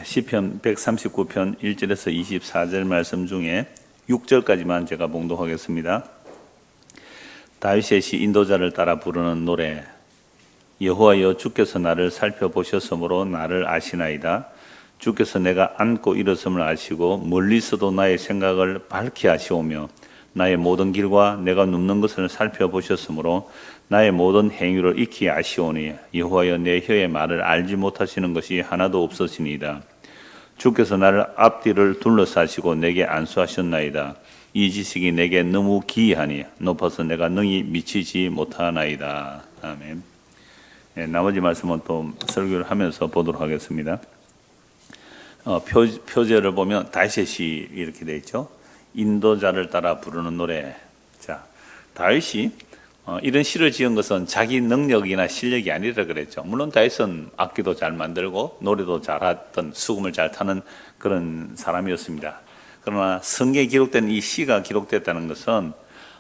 시편 139편 1절에서 24절 말씀 중에 6절까지만 제가 봉독하겠습니다. 다윗의 시 인도자를 따라 부르는 노래. 여호와여, 주께서 나를 살펴보셨으므로 나를 아시나이다. 주께서 내가 앉고 일어섬을 아시고 멀리서도 나의 생각을 밝히 아시오며 나의 모든 길과 내가 눕는 것을 살펴보셨으므로 나의 모든 행위를 익히 아시오니 여호와여, 내 혀의 말을 알지 못하시는 것이 하나도 없으시니이다. 주께서 나를 앞뒤를 둘러싸시고 내게 안수하셨나이다. 이 지식이 내게 너무 기이하니 높아서 내가 능히 미치지 못하나이다. 아멘. 나머지 말씀은 또 설교를 하면서 보도록 하겠습니다. 표제를 보면 다윗의 시 이렇게 되어 있죠. 인도자를 따라 부르는 노래. 자, 다윗이 이런 시를 지은 것은 자기 능력이나 실력이 아니라 그랬죠. 물론 다윗은 악기도 잘 만들고 노래도 잘하던, 수금을 잘 타는 그런 사람이었습니다. 그러나 성경에 기록된 이 시가 기록됐다는 것은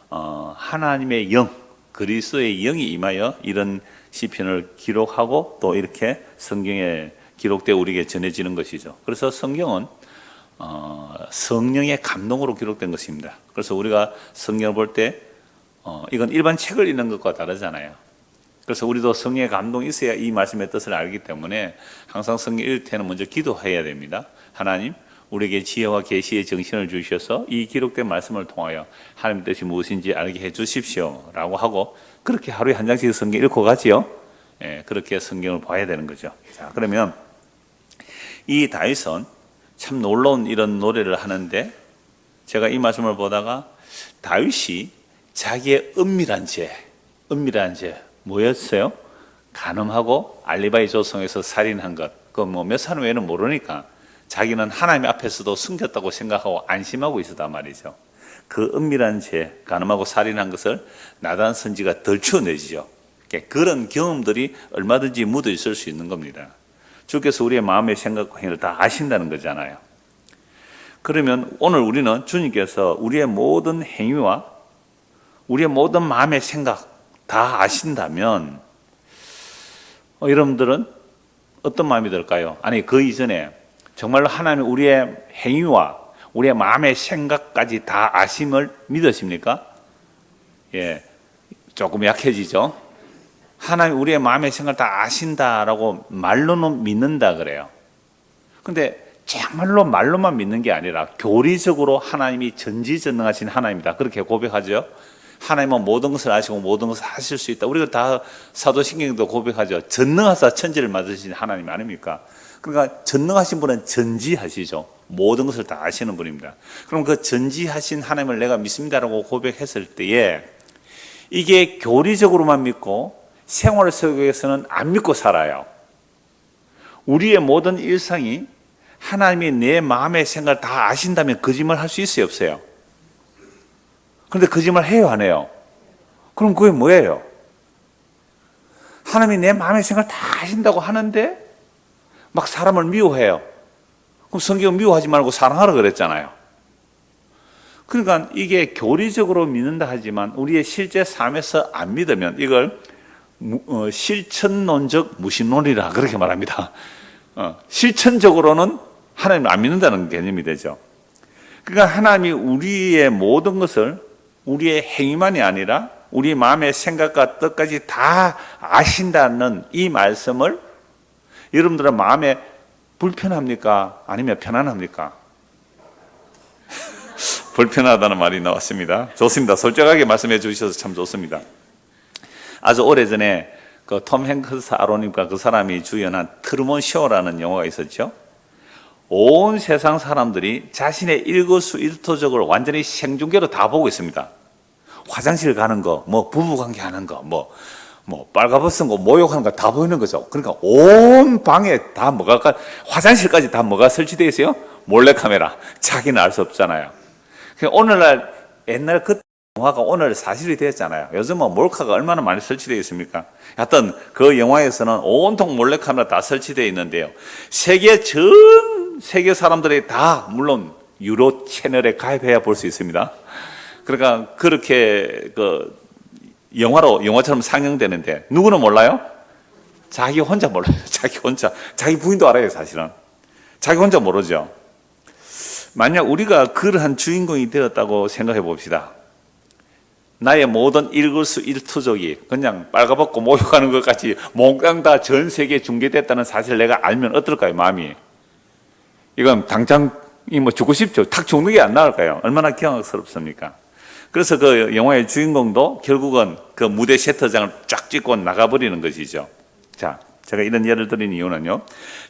하나님의 영, 그리스도의 영이 임하여 이런 시편을 기록하고 또 이렇게 성경에 기록되어 우리에게 전해지는 것이죠. 그래서 성경은 성령의 감동으로 기록된 것입니다. 그래서 우리가 성경을 볼 때 이건 일반 책을 읽는 것과 다르잖아요. 그래서 우리도 성령의 감동이 있어야 이 말씀의 뜻을 알기 때문에 항상 성경 읽을 때는 먼저 기도해야 됩니다. 하나님, 우리에게 지혜와 계시의 정신을 주셔서 이 기록된 말씀을 통하여 하나님의 뜻이 무엇인지 알게 해 주십시오 라고 하고, 그렇게 하루에 한 장씩 성경 읽고 가지요. 그렇게 성경을 봐야 되는 거죠. 자, 그러면 이 다윗은 참 놀라운 이런 노래를 하는데, 제가 이 말씀을 보다가 다윗이 자기의 은밀한 죄 뭐였어요? 간음하고 알리바이 조성해서 살인한 것, 그 뭐 몇 사람 외에는 모르니까 자기는 하나님 앞에서도 숨겼다고 생각하고 안심하고 있었단 말이죠. 그 은밀한 죄, 간음하고 살인한 것을 나단 선지가 덜추어내지죠. 그런 경험들이 얼마든지 묻어 있을 수 있는 겁니다. 주께서 우리의 마음의 생각과 행위를 다 아신다는 거잖아요. 그러면 오늘 우리는 주님께서 우리의 모든 행위와 우리의 모든 마음의 생각 다 아신다면 여러분들은 어떤 마음이 들까요? 아니, 그 이전에 정말로 하나님이 우리의 행위와 우리의 마음의 생각까지 다 아심을 믿으십니까? 조금 약해지죠. 하나님 우리의 마음의 생각을 다 아신다라고 말로는 믿는다 그래요. 근데 정말로 말로만 믿는 게 아니라 교리적으로 하나님이 전지전능하신 하나님이다, 그렇게 고백하죠. 하나님은 모든 것을 아시고 모든 것을 하실 수 있다. 우리가 다 사도신경도 고백하죠. 전능하사 천지를 만드신 하나님 아닙니까? 그러니까 전능하신 분은 전지하시죠. 모든 것을 다 아시는 분입니다. 그럼 그 전지하신 하나님을 내가 믿습니다라고 고백했을 때에 이게 교리적으로만 믿고 생활 속에서는 안 믿고 살아요. 우리의 모든 일상이 하나님이 내 마음의 생각을 다 아신다면 거짓말 할 수 있어요, 없어요? 그런데 거짓말 해요, 안 해요? 그럼 그게 뭐예요? 하나님이 내 마음의 생각을 다 아신다고 하는데 막 사람을 미워해요. 그럼 성경은 미워하지 말고 사랑하라 그랬잖아요. 그러니까 이게 교리적으로 믿는다 하지만 우리의 실제 삶에서 안 믿으면 이걸 실천론적 무신론이라 그렇게 말합니다. 실천적으로는 하나님을 안 믿는다는 개념이 되죠. 그러니까 하나님이 우리의 모든 것을 우리의 행위만이 아니라 우리 마음의 생각과 뜻까지 다 아신다는 이 말씀을 여러분들은 마음에 불편합니까? 아니면 편안합니까? 불편하다는 말이 나왔습니다. 좋습니다. 솔직하게 말씀해 주셔서 참 좋습니다. 아주 오래전에 그 톰 행크스 아로님과 그 사람이 주연한 트루먼 쇼라는 영화가 있었죠. 온 세상 사람들이 자신의 일거수일투족을 완전히 생중계로 다 보고 있습니다. 화장실 가는 거, 뭐 부부관계 하는 거, 뭐 빨가벗은 거, 모욕하는 거 다 보이는 거죠. 그러니까 온 방에 다 뭐가, 화장실까지 다 뭐가 설치되어 있어요? 몰래카메라. 자기는 알 수 없잖아요. 오늘날 옛날 그 영화가 오늘 사실이 되었잖아요. 요즘은 몰카가 얼마나 많이 설치되어 있습니까? 하여튼 그 영화에서는 온통 몰래카메라 다 설치되어 있는데요. 전 세계 사람들이 다 물론 유료 채널에 가입해야 볼 수 있습니다. 그러니까 그렇게 그 영화처럼 상영되는데 누구는 몰라요? 자기 혼자 몰라요. 자기 부인도 알아요, 사실은. 자기 혼자 모르죠. 만약 우리가 그러한 주인공이 되었다고 생각해 봅시다. 나의 모든 일거수일투족이 그냥 빨가벗고 모욕하는 것까지 몽땅 다 전 세계에 중계됐다는 사실을 내가 알면 어떨까요, 마음이? 이건 당장 죽고 싶죠. 탁 죽는 게 안 나을까요? 얼마나 경악스럽습니까? 그래서 그 영화의 주인공도 결국은 그 무대 셔터장을 쫙 찍고 나가버리는 것이죠. 자, 제가 이런 예를 드린 이유는요,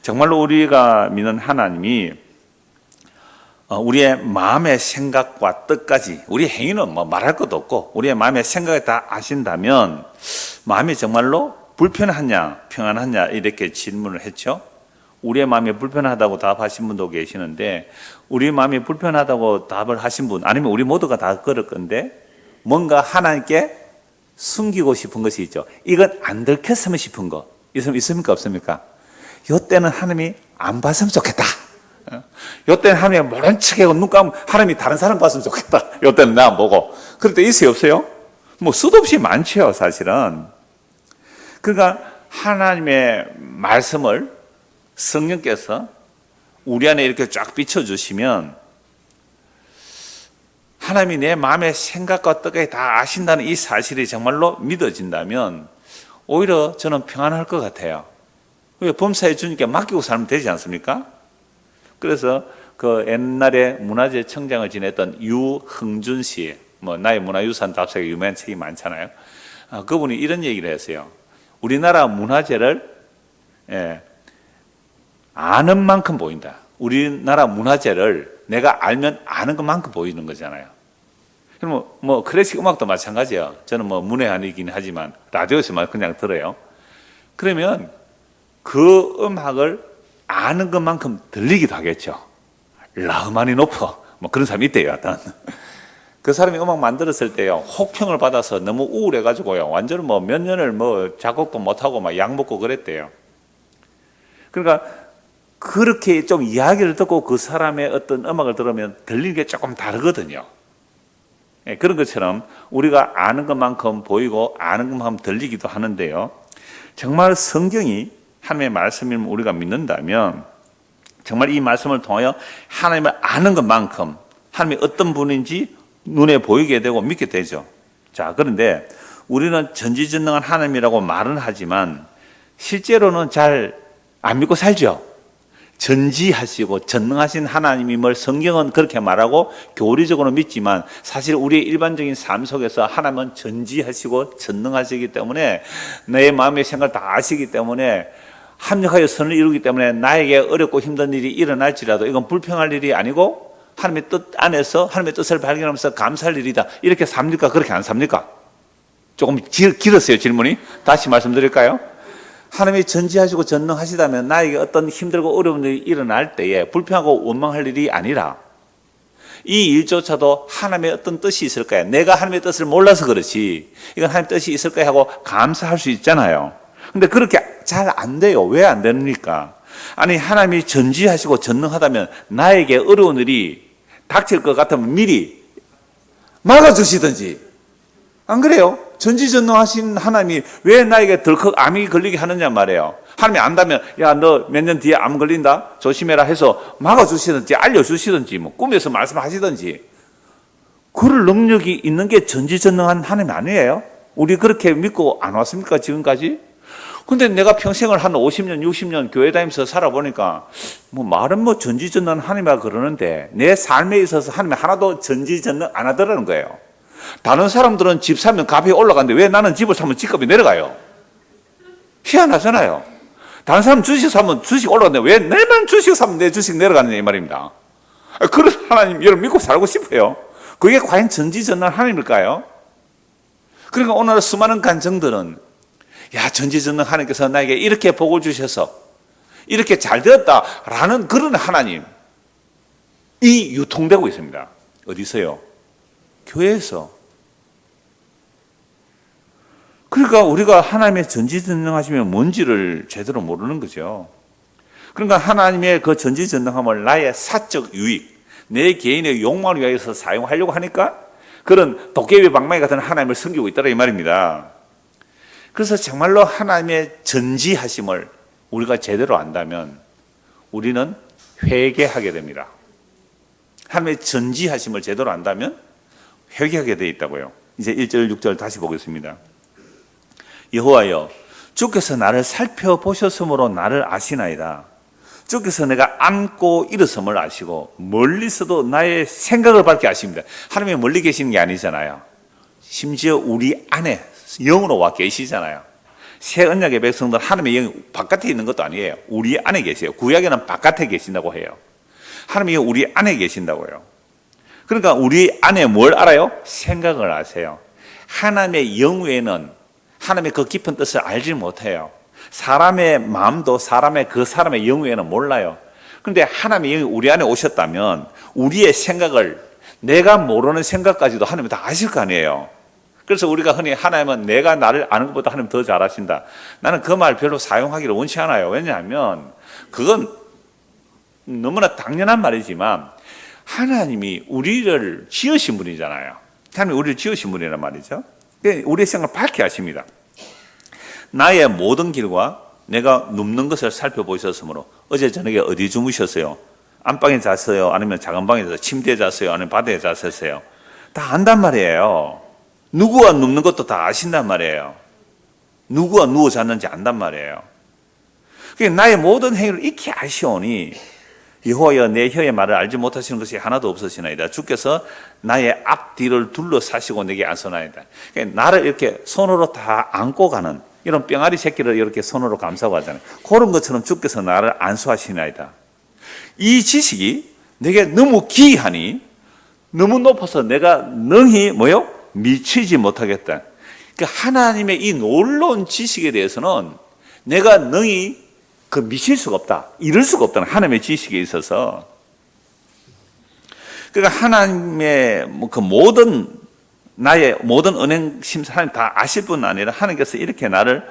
정말로 우리가 믿는 하나님이 우리의 마음의 생각과 뜻까지, 우리의 행위는 뭐 말할 것도 없고 우리의 마음의 생각을 다 아신다면 마음이 정말로 불편하냐 평안하냐 이렇게 질문을 했죠. 우리의 마음이 불편하다고 답하신 분도 계시는데, 우리 마음이 불편하다고 답을 하신 분, 아니면 우리 모두가 다 그럴 건데, 뭔가 하나님께 숨기고 싶은 것이 있죠. 이건 안 들켰으면 싶은 거 있습니까 없습니까? 이때는 하나님이 안 봤으면 좋겠다. 이때는 하나님이 모른 척하고 눈 감으면 하나님이 다른 사람 봤으면 좋겠다. 이때는 나 안 보고. 그럴 때 있어요 없어요? 뭐 수도 없이 많죠 사실은. 그러니까 하나님의 말씀을 성령께서 우리 안에 이렇게 쫙 비춰주시면 하나님이 내 마음의 생각과 뜻까지 다 아신다는 이 사실이 정말로 믿어진다면 오히려 저는 평안할 것 같아요. 범사에 주님께 맡기고 살면 되지 않습니까? 그래서 그 옛날에 문화재 청장을 지냈던 유흥준 씨, 뭐 나의 문화유산 답사가 유명한 책이 많잖아요. 그분이 이런 얘기를 했어요. 우리나라 문화재를 아는 만큼 보인다. 우리나라 문화재를 내가 알면 아는 것만큼 보이는 거잖아요. 그럼 뭐 클래식 음악도 마찬가지예요. 저는 뭐 문외한이긴 하지만 라디오에서만 그냥 들어요. 그러면 그 음악을 아는 것만큼 들리기도 하겠죠. 라흐마니 노프 뭐 그런 사람이 있대요. 하여튼 그 사람이 음악 만들었을 때요, 혹평을 받아서 너무 우울해가지고요, 완전 뭐 몇 년을 뭐 작곡도 못하고 막 약 먹고 그랬대요. 그러니까 그렇게 좀 이야기를 듣고 그 사람의 어떤 음악을 들으면 들리는 게 조금 다르거든요. 그런 것처럼 우리가 아는 것만큼 보이고 아는 것만큼 들리기도 하는데요, 정말 성경이 하나님의 말씀이면 우리가 믿는다면 정말 이 말씀을 통하여 하나님을 아는 것만큼 하나님이 어떤 분인지 눈에 보이게 되고 믿게 되죠. 자, 그런데 우리는 전지전능한 하나님이라고 말은 하지만 실제로는 잘 안 믿고 살죠. 전지하시고 전능하신 하나님임을 성경은 그렇게 말하고 교리적으로 믿지만 사실 우리의 일반적인 삶 속에서 하나님은 전지하시고 전능하시기 때문에 내 마음의 생각을 다 아시기 때문에 합력하여 선을 이루기 때문에 나에게 어렵고 힘든 일이 일어날지라도 이건 불평할 일이 아니고 하나님의 뜻 안에서 하나님의 뜻을 발견하면서 감사할 일이다. 이렇게 삽니까? 그렇게 안 삽니까? 조금 길었어요 질문이. 다시 말씀드릴까요? 하나님이 전지하시고 전능하시다면 나에게 어떤 힘들고 어려운 일이 일어날 때에 불평하고 원망할 일이 아니라 이 일조차도 하나님의 어떤 뜻이 있을까요? 내가 하나님의 뜻을 몰라서 그렇지 이건 하나님의 뜻이 있을까요? 하고 감사할 수 있잖아요. 근데 그렇게 잘 안 돼요. 왜 안 됩니까? 아니 하나님이 전지하시고 전능하다면 나에게 어려운 일이 닥칠 것 같으면 미리 막아주시든지, 안 그래요? 전지전능하신 하나님이 왜 나에게 덜컥 암이 걸리게 하느냐 말이에요. 하나님이 안다면 야 너 몇 년 뒤에 암 걸린다 조심해라 해서 막아주시든지 알려주시든지 뭐 꿈에서 말씀하시든지 그럴 능력이 있는 게 전지전능한 하나님 아니에요? 우리 그렇게 믿고 안 왔습니까 지금까지? 근데 내가 평생을 한 50년 60년 교회 다니면서 살아보니까 뭐 말은 뭐 전지전능한 하나님이라 그러는데 내 삶에 있어서 하나님이 하나도 전지전능 안 하더라는 거예요. 다른 사람들은 집 사면 값이 올라가는데 왜 나는 집을 사면 집값이 내려가요? 희한하잖아요. 다른 사람 주식 사면 주식 올라가는데 왜 내만 주식 사면 내 주식 내려가느냐 이 말입니다. 그런 하나님 여러분 믿고 살고 싶어요. 그게 과연 전지전능한 하나님일까요? 그러니까 오늘 수많은 간증들은 야 전지전능 하나님께서 나에게 이렇게 복을 주셔서 이렇게 잘 되었다라는 그런 하나님이 유통되고 있습니다. 어디서요? 교회에서. 그러니까 우리가 하나님의 전지전능하시면 뭔지를 제대로 모르는 거죠. 그러니까 하나님의 그 전지전능함을 나의 사적 유익, 내 개인의 욕망을 위해서 사용하려고 하니까 그런 도깨비 방망이 같은 하나님을 섬기고 있다라 이 말입니다. 그래서 정말로 하나님의 전지하심을 우리가 제대로 안다면 우리는 회개하게 됩니다. 하나님의 전지하심을 제대로 안다면 회개하게 되어 있다고요. 이제 1절 6절 다시 보겠습니다. 여호와여, 주께서 나를 살펴보셨으므로 나를 아시나이다. 주께서 내가 앉고 일어섬을 아시고 멀리서도 나의 생각을 밝게 아십니다. 하나님이 멀리 계시는 게 아니잖아요. 심지어 우리 안에 영으로 와 계시잖아요. 새 언약의 백성들 하나님의 영이 바깥에 있는 것도 아니에요. 우리 안에 계세요. 구약에는 바깥에 계신다고 해요. 하나님이 우리 안에 계신다고요. 그러니까 우리 안에 뭘 알아요? 생각을 아세요. 하나님의 영 외에는 하나님의 그 깊은 뜻을 알지 못해요. 사람의 마음도 그 사람의 영 외에는 몰라요. 그런데 하나님의 영이 우리 안에 오셨다면 우리의 생각을, 내가 모르는 생각까지도 하나님이 다 아실 거 아니에요. 그래서 우리가 흔히 하나님은 내가 나를 아는 것보다 하나님 더 잘 아신다. 나는 그 말 별로 사용하기를 원치 않아요. 왜냐하면 그건 너무나 당연한 말이지만 하나님이 우리를 지으신 분이잖아요. 하나님이 우리를 지으신 분이란 말이죠. 우리의 생각을 밝게 하십니다. 나의 모든 길과 내가 눕는 것을 살펴보셨으므로 어제 저녁에 어디 주무셨어요? 안방에 잤어요? 아니면 작은 방에 잤어요? 침대에 잤어요? 아니면 바닥에 잤었어요? 다 안단 말이에요. 누구와 눕는 것도 다 아신단 말이에요. 누구와 누워 잤는지 안단 말이에요. 나의 모든 행위를 익히 아시오니 여호와여, 내 혀의 말을 알지 못하시는 것이 하나도 없으시나이다. 주께서 나의 앞뒤를 둘러싸시고 내게 안서나이다. 나를 이렇게 손으로 다 안고 가는 이런 뿅아리 새끼를 이렇게 손으로 감싸고 하잖아요. 그런 것처럼 주께서 나를 안수하시나이다. 이 지식이 내게 너무 기이하니 너무 높아서 내가 능히 미치지 못하겠다. 하나님의 이 놀라운 지식에 대해서는 내가 능히 미칠 수가 없다. 이룰 수가 없다는 하나님의 지식에 있어서. 그러니까 하나님의 나의 모든 은행 심사 하나님 다 아실 뿐 아니라 하나님께서 이렇게 나를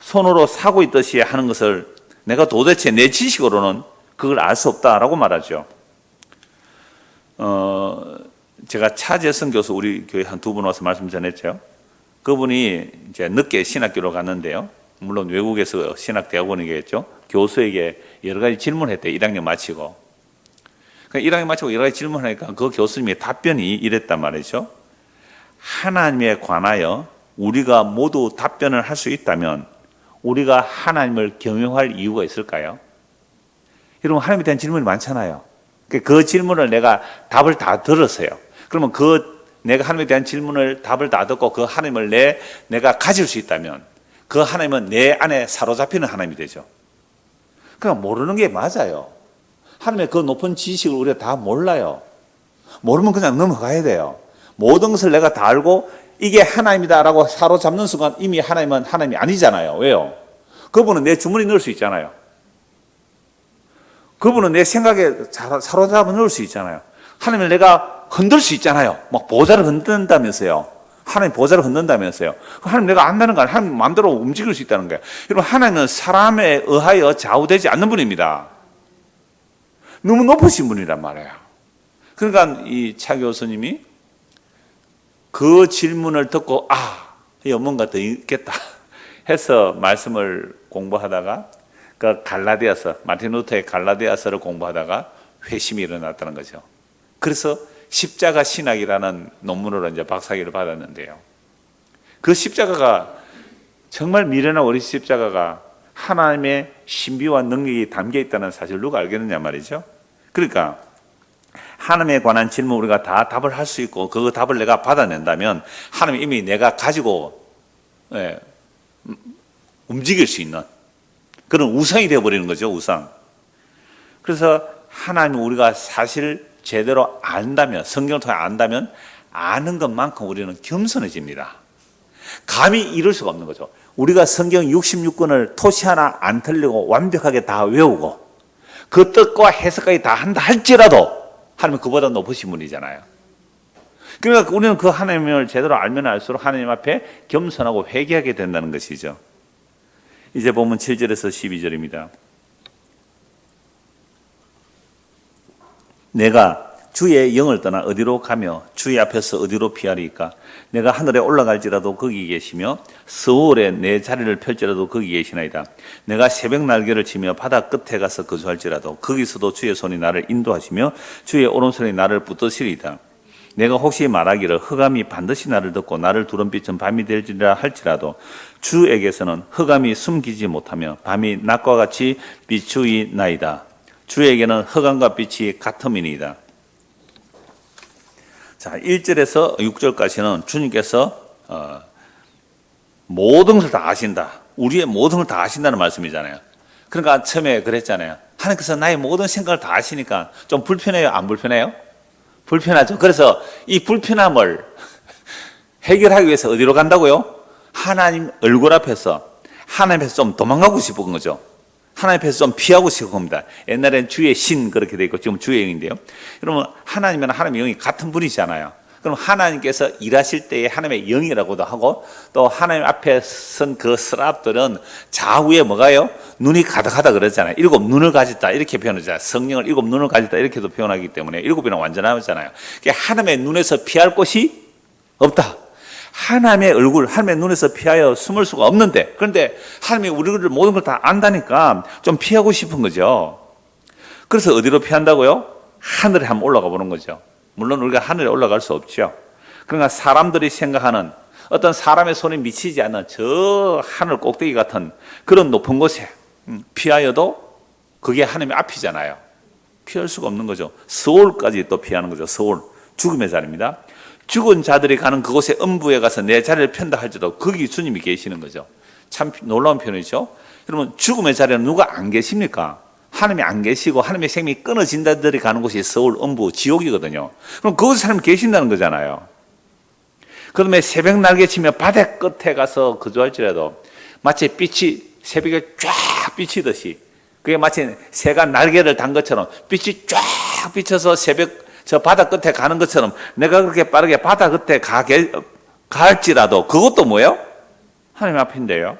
손으로 사고 있듯이 하는 것을 내가 도대체 내 지식으로는 그걸 알 수 없다라고 말하죠. 제가 차재성 교수 우리 교회 한 두 분 와서 말씀 전했죠. 그분이 이제 늦게 신학교로 갔는데요. 물론 외국에서 신학대학원이겠죠. 교수에게 여러 가지 질문을 했대요. 1학년 마치고. 그러니까 1학년 마치고 여러 가지 질문을 하니까 그 교수님의 답변이 이랬단 말이죠. 하나님에 관하여 우리가 모두 답변을 할 수 있다면 우리가 하나님을 경외할 이유가 있을까요? 여러분, 하나님에 대한 질문이 많잖아요. 그 질문을 내가 답을 다 들었어요. 그러면 내가 하나님에 대한 질문을 답을 다 듣고 그 하나님을 내가 가질 수 있다면 그 하나님은 내 안에 사로잡히는 하나님이 되죠. 그냥 모르는 게 맞아요. 하나님의 그 높은 지식을 우리가 다 몰라요. 모르면 그냥 넘어가야 돼요. 모든 것을 내가 다 알고 이게 하나님이다라고 사로잡는 순간 이미 하나님은 하나님이 아니잖아요. 왜요? 그분은 내 주머니 넣을 수 있잖아요. 그분은 내 생각에 사로잡아 넣을 수 있잖아요. 하나님을 내가 흔들 수 있잖아요. 막 보좌를 흔든다면서요. 하나님 보좌를 흔든다면서요. 하나님 내가 안다는 거 아니에요. 하나님 마음대로 움직일 수 있다는 거예요. 여러분, 하나님은 사람에 의하여 좌우되지 않는 분입니다. 너무 높으신 분이란 말이에요. 그러니까 이 차 교수님이 그 질문을 듣고 이거 뭔가 더 있겠다 해서 말씀을 공부하다가 그 마틴 루터의 갈라디아서를 공부하다가 회심이 일어났다는 거죠. 그래서 십자가 신학이라는 논문으로 이제 박사학위를 받았는데요. 그 십자가가 정말 미련한 어린 십자가가 하나님의 신비와 능력이 담겨 있다는 사실을 누가 알겠느냐 말이죠. 그러니까 하나님에 관한 질문 우리가 다 답을 할 수 있고 그 답을 내가 받아낸다면 하나님 이미 내가 가지고 움직일 수 있는 그런 우상이 되어버리는 거죠. 우상. 그래서 하나님 우리가 사실 제대로 안다면, 성경을 통해 안다면 아는 것만큼 우리는 겸손해집니다. 감히 이룰 수가 없는 거죠. 우리가 성경 66권을 토시 하나 안 틀리고 완벽하게 다 외우고 그 뜻과 해석까지 다 한다 할지라도 하나님은 그보다 높으신 분이잖아요. 그러니까 우리는 그 하나님을 제대로 알면 알수록 하나님 앞에 겸손하고 회개하게 된다는 것이죠. 이제 보면 7절에서 12절입니다. 내가 주의 영을 떠나 어디로 가며 주의 앞에서 어디로 피하리까? 내가 하늘에 올라갈지라도 거기 계시며 서울에 내 자리를 펼지라도 거기 계시나이다. 내가 새벽 날개를 치며 바다 끝에 가서 거주할지라도 거기서도 주의 손이 나를 인도하시며 주의 오른손이 나를 붙드시리이다. 내가 혹시 말하기를 흑암이 반드시 나를 덮고 나를 두른 빛은 밤이 될지라 할지라도 주에게서는 흑암이 숨기지 못하며 밤이 낮과 같이 비추이나이다. 주에게는 흑암과 빛이 같음이니이다. 자, 1절에서 6절까지는 주님께서 모든 것을 다 아신다. 우리의 모든 걸 다 아신다는 말씀이잖아요. 그러니까 처음에 그랬잖아요. 하나님께서 나의 모든 생각을 다 아시니까 좀 불편해요? 안 불편해요? 불편하죠. 그래서 이 불편함을 해결하기 위해서 어디로 간다고요? 하나님 얼굴 앞에서, 하나님 앞에서 좀 도망가고 싶은 거죠. 하나님 앞에서 좀 피하고 싶은 겁니다. 옛날엔 주의 신 그렇게 돼 있고 지금 주의 영인데요. 그러면 하나님은 하나님의 영이 같은 분이잖아요. 그럼 하나님께서 일하실 때에 하나님의 영이라고도 하고 또 하나님 앞에 선 그 스랍들은 좌우에 뭐가요? 눈이 가득하다 그러잖아요. 7 눈을 가졌다 이렇게 표현하잖아요. 성령을 7 눈을 가졌다 이렇게도 표현하기 때문에 7이랑 완전하잖아요. 하나님의 눈에서 피할 곳이 없다. 하나님의 얼굴, 하나님의 눈에서 피하여 숨을 수가 없는데, 그런데 하나님이 우리를 모든 걸 다 안다니까 좀 피하고 싶은 거죠. 그래서 어디로 피한다고요? 하늘에 한번 올라가 보는 거죠. 물론 우리가 하늘에 올라갈 수 없죠. 그러니까 사람들이 생각하는 어떤 사람의 손이 미치지 않는 저 하늘 꼭대기 같은 그런 높은 곳에 피하여도 그게 하나님의 앞이잖아요. 피할 수가 없는 거죠. 서울까지 또 피하는 거죠. 서울, 죽음의 자리입니다. 죽은 자들이 가는 그곳에 음부에 가서 내 자리를 편다 할지라도 거기 주님이 계시는 거죠. 참 놀라운 표현이죠. 여러분, 죽음의 자리에는 누가 안 계십니까? 하나님이 안 계시고 하나님의 생명이 끊어진 자들이 가는 곳이 서울, 음부, 지옥이거든요. 그럼 그곳에 하나님 계신다는 거잖아요. 그다음에 새벽 날개 치며 바다 끝에 가서 거주할지라도 마치 빛이 새벽에 쫙 비치듯이, 그게 마치 새가 날개를 단 것처럼 빛이 쫙 비쳐서 새벽 저 바다 끝에 가는 것처럼 내가 그렇게 빠르게 바다 끝에 갈지라도 그것도 뭐예요? 하나님 앞인데요.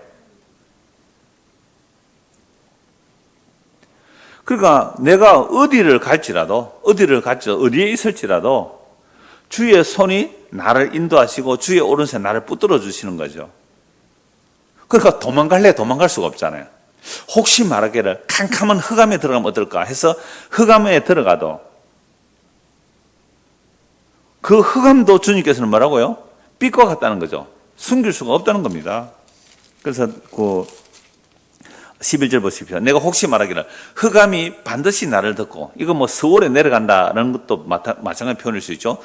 그러니까 내가 어디를 갈지라도 어디에 있을지라도 주의 손이 나를 인도하시고 주의 오른손에 나를 붙들어 주시는 거죠. 그러니까 도망갈 수가 없잖아요. 혹시 말하기를 캄캄한 흑암에 들어가면 어떨까 해서 흑암에 들어가도 그 흑암도 주님께서는 뭐라고요? 빛과 같다는 거죠. 숨길 수가 없다는 겁니다. 그래서 그 11절 보십시오. 내가 혹시 말하기를 흑암이 반드시 나를 덮고, 이거 뭐 서울에 내려간다는 것도 마찬가지 표현일 수 있죠.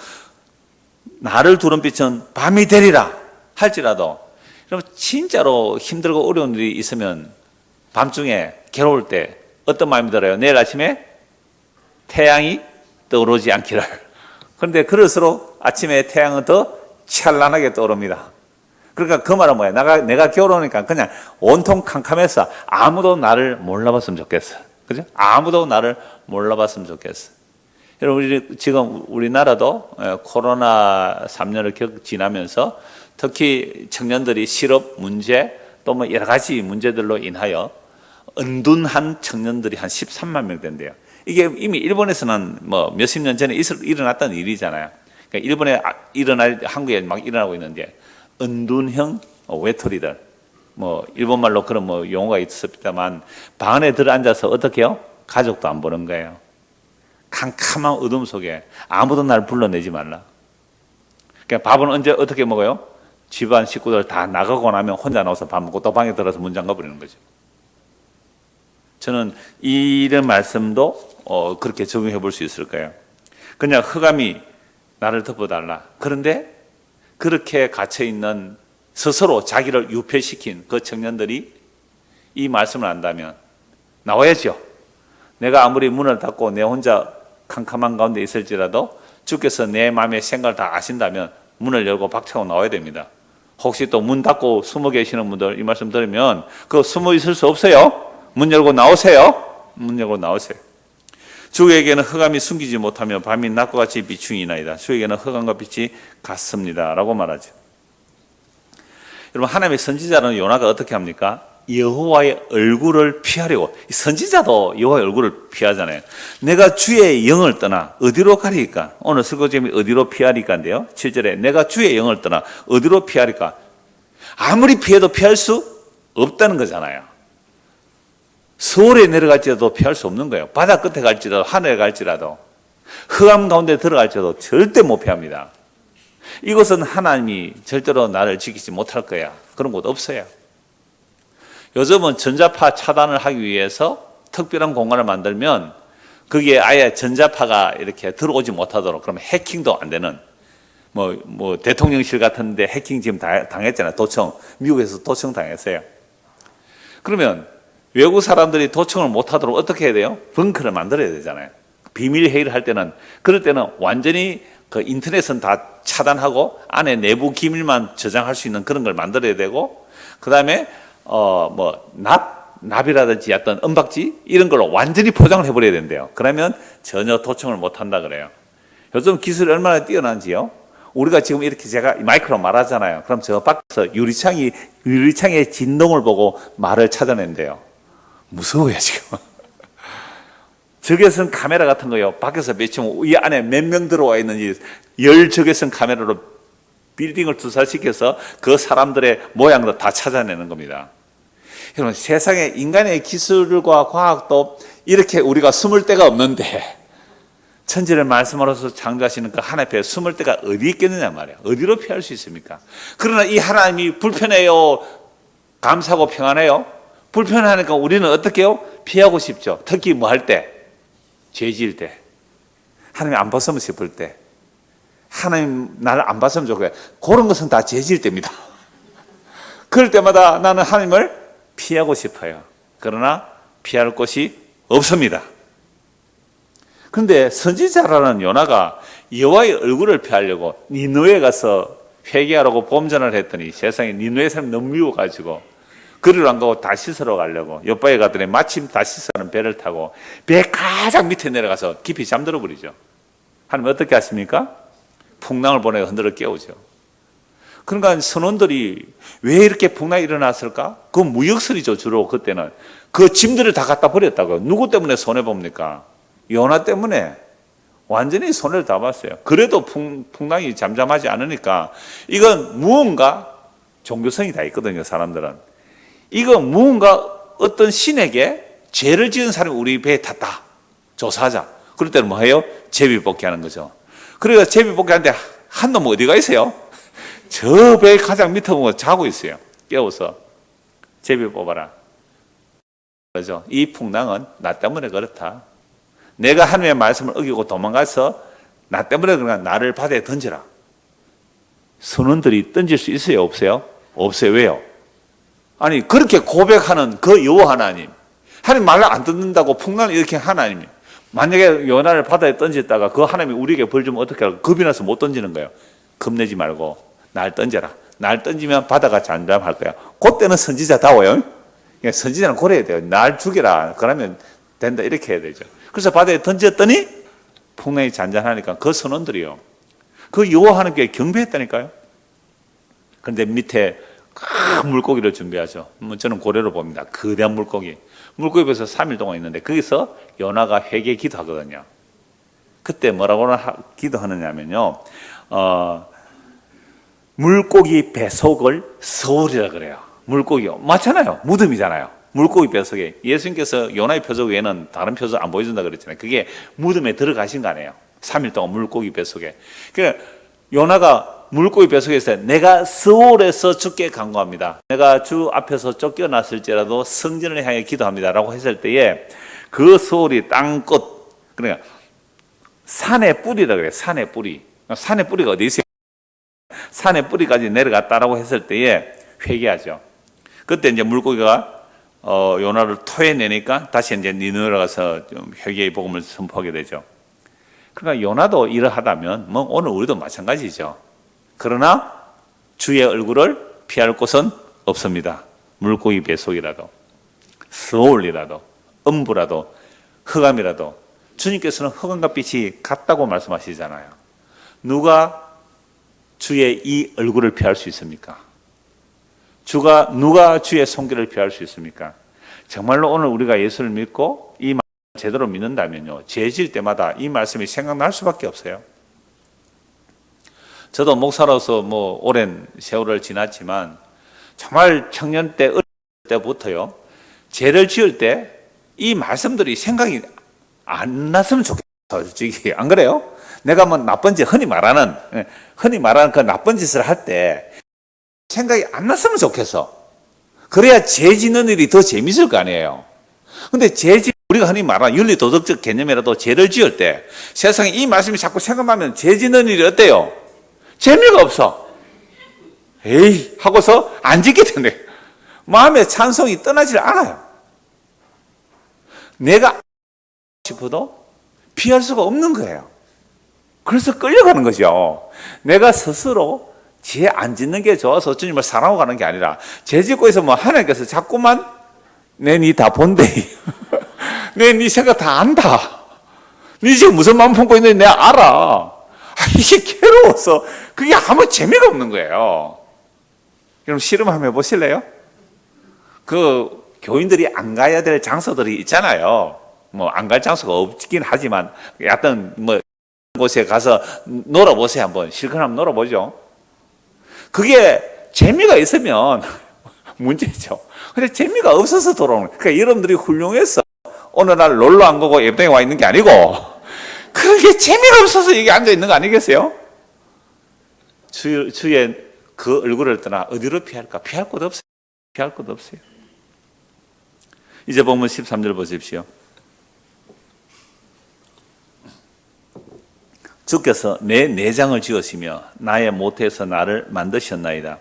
나를 두른 빛은 밤이 되리라 할지라도, 여러분 진짜로 힘들고 어려운 일이 있으면 밤중에 괴로울 때 어떤 마음이 들어요? 내일 아침에 태양이 떠오르지 않기를. 그런데 그럴수록 아침에 태양은 더 찬란하게 떠오릅니다. 그러니까 그 말은 뭐예요? 내가 괴로우니까 그냥 온통 캄캄해서 아무도 나를 몰라봤으면 좋겠어. 그죠? 아무도 나를 몰라봤으면 좋겠어. 여러분, 지금 우리나라도 코로나 3년을 지나면서 특히 청년들이 실업 문제 또 뭐 여러 가지 문제들로 인하여 은둔한 청년들이 한 13만 명 된대요. 이게 이미 일본에서는 뭐 몇십 년 전에 일어났던 일이잖아요. 그러니까 일본에 한국에 막 일어나고 있는데, 은둔형 외톨이들, 뭐 일본말로 그런 뭐 용어가 있습니다만, 방 안에 들어앉아서 어떻게 해요? 가족도 안 보는 거예요. 캄캄한 어둠 속에 아무도 날 불러내지 말라. 그러니까 밥은 언제 어떻게 먹어요? 집안 식구들 다 나가고 나면 혼자 나와서 밥 먹고 또 방에 들어서 문 잠가 버리는 거죠. 저는 이런 말씀도 그렇게 적용해 볼 수 있을 거예요. 그냥 흑암이 나를 덮어달라. 그런데 그렇게 갇혀있는, 스스로 자기를 유폐시킨 그 청년들이 이 말씀을 안다면 나와야죠. 내가 아무리 문을 닫고 내 혼자 캄캄한 가운데 있을지라도 주께서 내 마음의 생각을 다 아신다면 문을 열고 박차고 나와야 됩니다. 혹시 또 문 닫고 숨어 계시는 분들 이 말씀 들으면 그거 숨어 있을 수 없어요. 문 열고 나오세요. 문 열고 나오세요. 주에게는 흑암이 숨기지 못하며 밤이 낮과 같이 비추이나이다. 주에게는 흑암과 빛이 같습니다 라고 말하죠. 여러분, 하나님의 선지자는 요나가 어떻게 합니까? 여호와의 얼굴을 피하려고. 선지자도 여호와의 얼굴을 피하잖아요. 내가 주의 영을 떠나 어디로 가리까? 오늘 설교제목이 어디로 피하리까인데요. 7절에 내가 주의 영을 떠나 어디로 피하리까? 아무리 피해도 피할 수 없다는 거잖아요. 서울에 내려갈지라도 피할 수 없는 거예요. 바다 끝에 갈지라도 하늘에 갈지라도 흑암 가운데 들어갈지라도 절대 못 피합니다. 이것은 하나님이 절대로 나를 지키지 못할 거야. 그런 곳 없어요. 요즘은 전자파 차단을 하기 위해서 특별한 공간을 만들면 거기에 아예 전자파가 이렇게 들어오지 못하도록, 그러면 해킹도 안 되는, 뭐 대통령실 같은데 해킹 지금 당했잖아요. 도청. 미국에서 도청 당했어요. 그러면 외국 사람들이 도청을 못하도록 어떻게 해야 돼요? 벙커를 만들어야 되잖아요. 비밀 회의를 할 때는, 그럴 때는 완전히 그 인터넷은 다 차단하고 안에 내부 기밀만 저장할 수 있는 그런 걸 만들어야 되고, 그 다음에 납이라든지 어떤 은박지 이런 걸로 완전히 포장을 해버려야 된대요. 그러면 전혀 도청을 못한다 그래요. 요즘 기술이 얼마나 뛰어난지요. 우리가 지금 이렇게 제가 마이크로 말하잖아요. 그럼 저 밖에서 유리창의 진동을 보고 말을 찾아낸대요. 무서워요 지금. 적외선 카메라 같은 거요. 밖에서 비치면 이 안에 몇 명 들어와 있는지 적외선 카메라로 빌딩을 투사시켜서 그 사람들의 모양도 다 찾아내는 겁니다. 여러분, 세상에 인간의 기술과 과학도 이렇게 우리가 숨을 데가 없는데 천지를 말씀으로서 창조하시는 그 하나님 앞에 숨을 데가 어디 있겠느냐 말이에요. 어디로 피할 수 있습니까? 그러나 이 하나님이 불편해요? 감사하고 평안해요? 불편하니까 우리는 어떻게 해요? 피하고 싶죠. 특히 뭐 할 때? 죄 지을 때. 하나님 안 봤으면 싶을 때. 하나님 나를 안 봤으면 좋겠어요. 그런 것은 다 죄 지을 때입니다. 그럴 때마다 나는 하나님을 피하고 싶어요. 그러나 피할 곳이 없습니다. 그런데 선지자라는 요나가 여호와의 얼굴을 피하려고 니느웨에 가서 회개하라고 범전을 했더니 세상에 니느웨 사람이 너무 미워가지고 그리로 안 가고 다시스로 가려고 요바에 가더니 마침 다시스라는 배를 타고 배 가장 밑에 내려가서 깊이 잠들어 버리죠. 하나님 어떻게 하십니까? 풍랑을 보내고 흔들어 깨우죠. 그러니까 선원들이 왜 이렇게 풍랑이 일어났을까? 그 무역설이죠. 주로 그때는 그 짐들을 다 갖다 버렸다고요. 누구 때문에 손해봅니까? 요나 때문에 완전히 손해를 다 봤어요. 그래도 풍랑이 잠잠하지 않으니까 이건 무언가 종교성이 다 있거든요. 사람들은 이거 무언가 어떤 신에게 죄를 지은 사람이 우리 배에 탔다. 조사하자. 그럴 때는 뭐 해요? 제비뽑기 하는 거죠. 그러니까 제비뽑기 하는데 한 놈 어디가 있어요? 저 배 가장 밑에 보고 자고 있어요. 깨워서 제비 뽑아라. 그렇죠? 이 풍랑은 나 때문에 그렇다. 내가 하나님의 말씀을 어기고 도망가서 나 때문에 그러니까 나를 바다에 던져라. 선원들이 던질 수 있어요? 없어요? 없어요. 왜요? 아니 그렇게 고백하는 그 여호와 하나님, 하나님 말을 안 듣는다고 풍랑을 이렇게 하나님이 만약에 요나를 바다에 던졌다가 그 하나님이 우리에게 벌 주면 어떻게 할까? 겁이 나서 못 던지는 거예요. 겁내지 말고 날 던져라. 날 던지면 바다가 잠잠할 거야. 그때는 선지자다워요. 선지자는 그래야 돼요. 날 죽여라. 그러면 된다. 이렇게 해야 되죠. 그래서 바다에 던졌더니 풍랑이 잔잔하니까 그 선원들이요. 그 여호와 하나님께 경배했다니까요. 그런데 밑에 큰 물고기를 준비하죠. 저는 고래로 봅니다. 거대한 물고기. 물고기에서 3일 동안 있는데 거기서 요나가 회개 기도하거든요. 그때 뭐라고 기도하느냐면요. 물고기 뱃속을 서울이라 그래요. 물고기요. 맞잖아요. 무덤이잖아요. 물고기 뱃속에. 예수님께서 요나의 표적 외에는 다른 표적 안 보여준다 그랬잖아요. 그게 무덤에 들어가신 거 아니에요. 3일 동안 물고기 뱃속에. 그러니까 요나가 물고기 뱃속에서 내가 서울에서 주께 간구합니다. 내가 주 앞에서 쫓겨났을지라도 성전을 향해 기도합니다. 라고 했을 때에 그 서울이 땅끝, 그러니까 산의 뿌리라 그래요. 산의 뿌리. 산의 뿌리가 어디 있어요? 산의 뿌리까지 내려갔다라고 했을 때에 회개하죠. 그때 이제 물고기가 요나를 토해내니까 다시 이제 니느웨로 가서 회개의 복음을 선포하게 되죠. 그러니까 요나도 이러하다면 뭐 오늘 우리도 마찬가지죠. 그러나 주의 얼굴을 피할 곳은 없습니다. 물고기 뱃속이라도 서울이라도 음부라도 흑암이라도 주님께서는 흑암과 빛이 같다고 말씀하시잖아요. 누가 주의 이 얼굴을 피할 수 있습니까? 누가 주의 손길을 피할 수 있습니까? 정말로 오늘 우리가 예수를 믿고 이 말씀을 제대로 믿는다면요, 죄 지을 때마다 이 말씀이 생각날 수밖에 없어요. 저도 목사로서 오랜 세월을 지났지만 정말 청년 때, 어릴 때부터요, 죄를 지을 때 이 말씀들이 생각이 안 났으면 좋겠어요. 솔직히 안 그래요? 내가 나쁜 짓, 흔히 말하는 그 나쁜 짓을 할 때 생각이 안 났으면 좋겠어. 그래야 죄 짓는 일이 더 재밌을 거 아니에요. 근데 우리가 흔히 말하는 윤리 도덕적 개념이라도 죄를 지을 때 세상에 이 말씀이 자꾸 생각나면 죄 짓는 일이 어때요? 재미가 없어. 에이 하고서 안 짓게 되네. 마음의 찬송이 떠나질 않아요. 내가 싶어도 피할 수가 없는 거예요. 그래서 끌려가는 거죠. 내가 스스로 죄 안 짓는 게 좋아서 주님을 사랑하고 가는 게 아니라 죄 짓고 있으면 하나님께서 자꾸만 내 니 다 본대. 내 니 생각 다 안다. 니 지금 무슨 마음 품고 있는지 내가 알아. 이게 괴로워서 그게 아무 재미가 없는 거예요. 그럼 실험 한번 해보실래요? 그 교인들이 안 가야 될 장소들이 있잖아요. 안 갈 장소가 없긴 하지만 약간 곳에 가서 놀아보세요. 한번 실컷 한번 놀아보죠. 그게 재미가 있으면 문제죠. 근데 재미가 없어서 돌아오는 거예요. 그러니까 여러분들이 훌륭해서 어느 날 놀러 안 가고 예배당에 와 있는 게 아니고 그게 재미가 없어서 여기 앉아 있는 거 아니겠어요? 주의 그 얼굴을 떠나 어디로 피할까? 피할 곳 없어요. 피할 곳 없어요. 이제 보면 13절 보십시오. 주께서 내 내장을 지으시며 나의 모태에서 나를 만드셨나이다.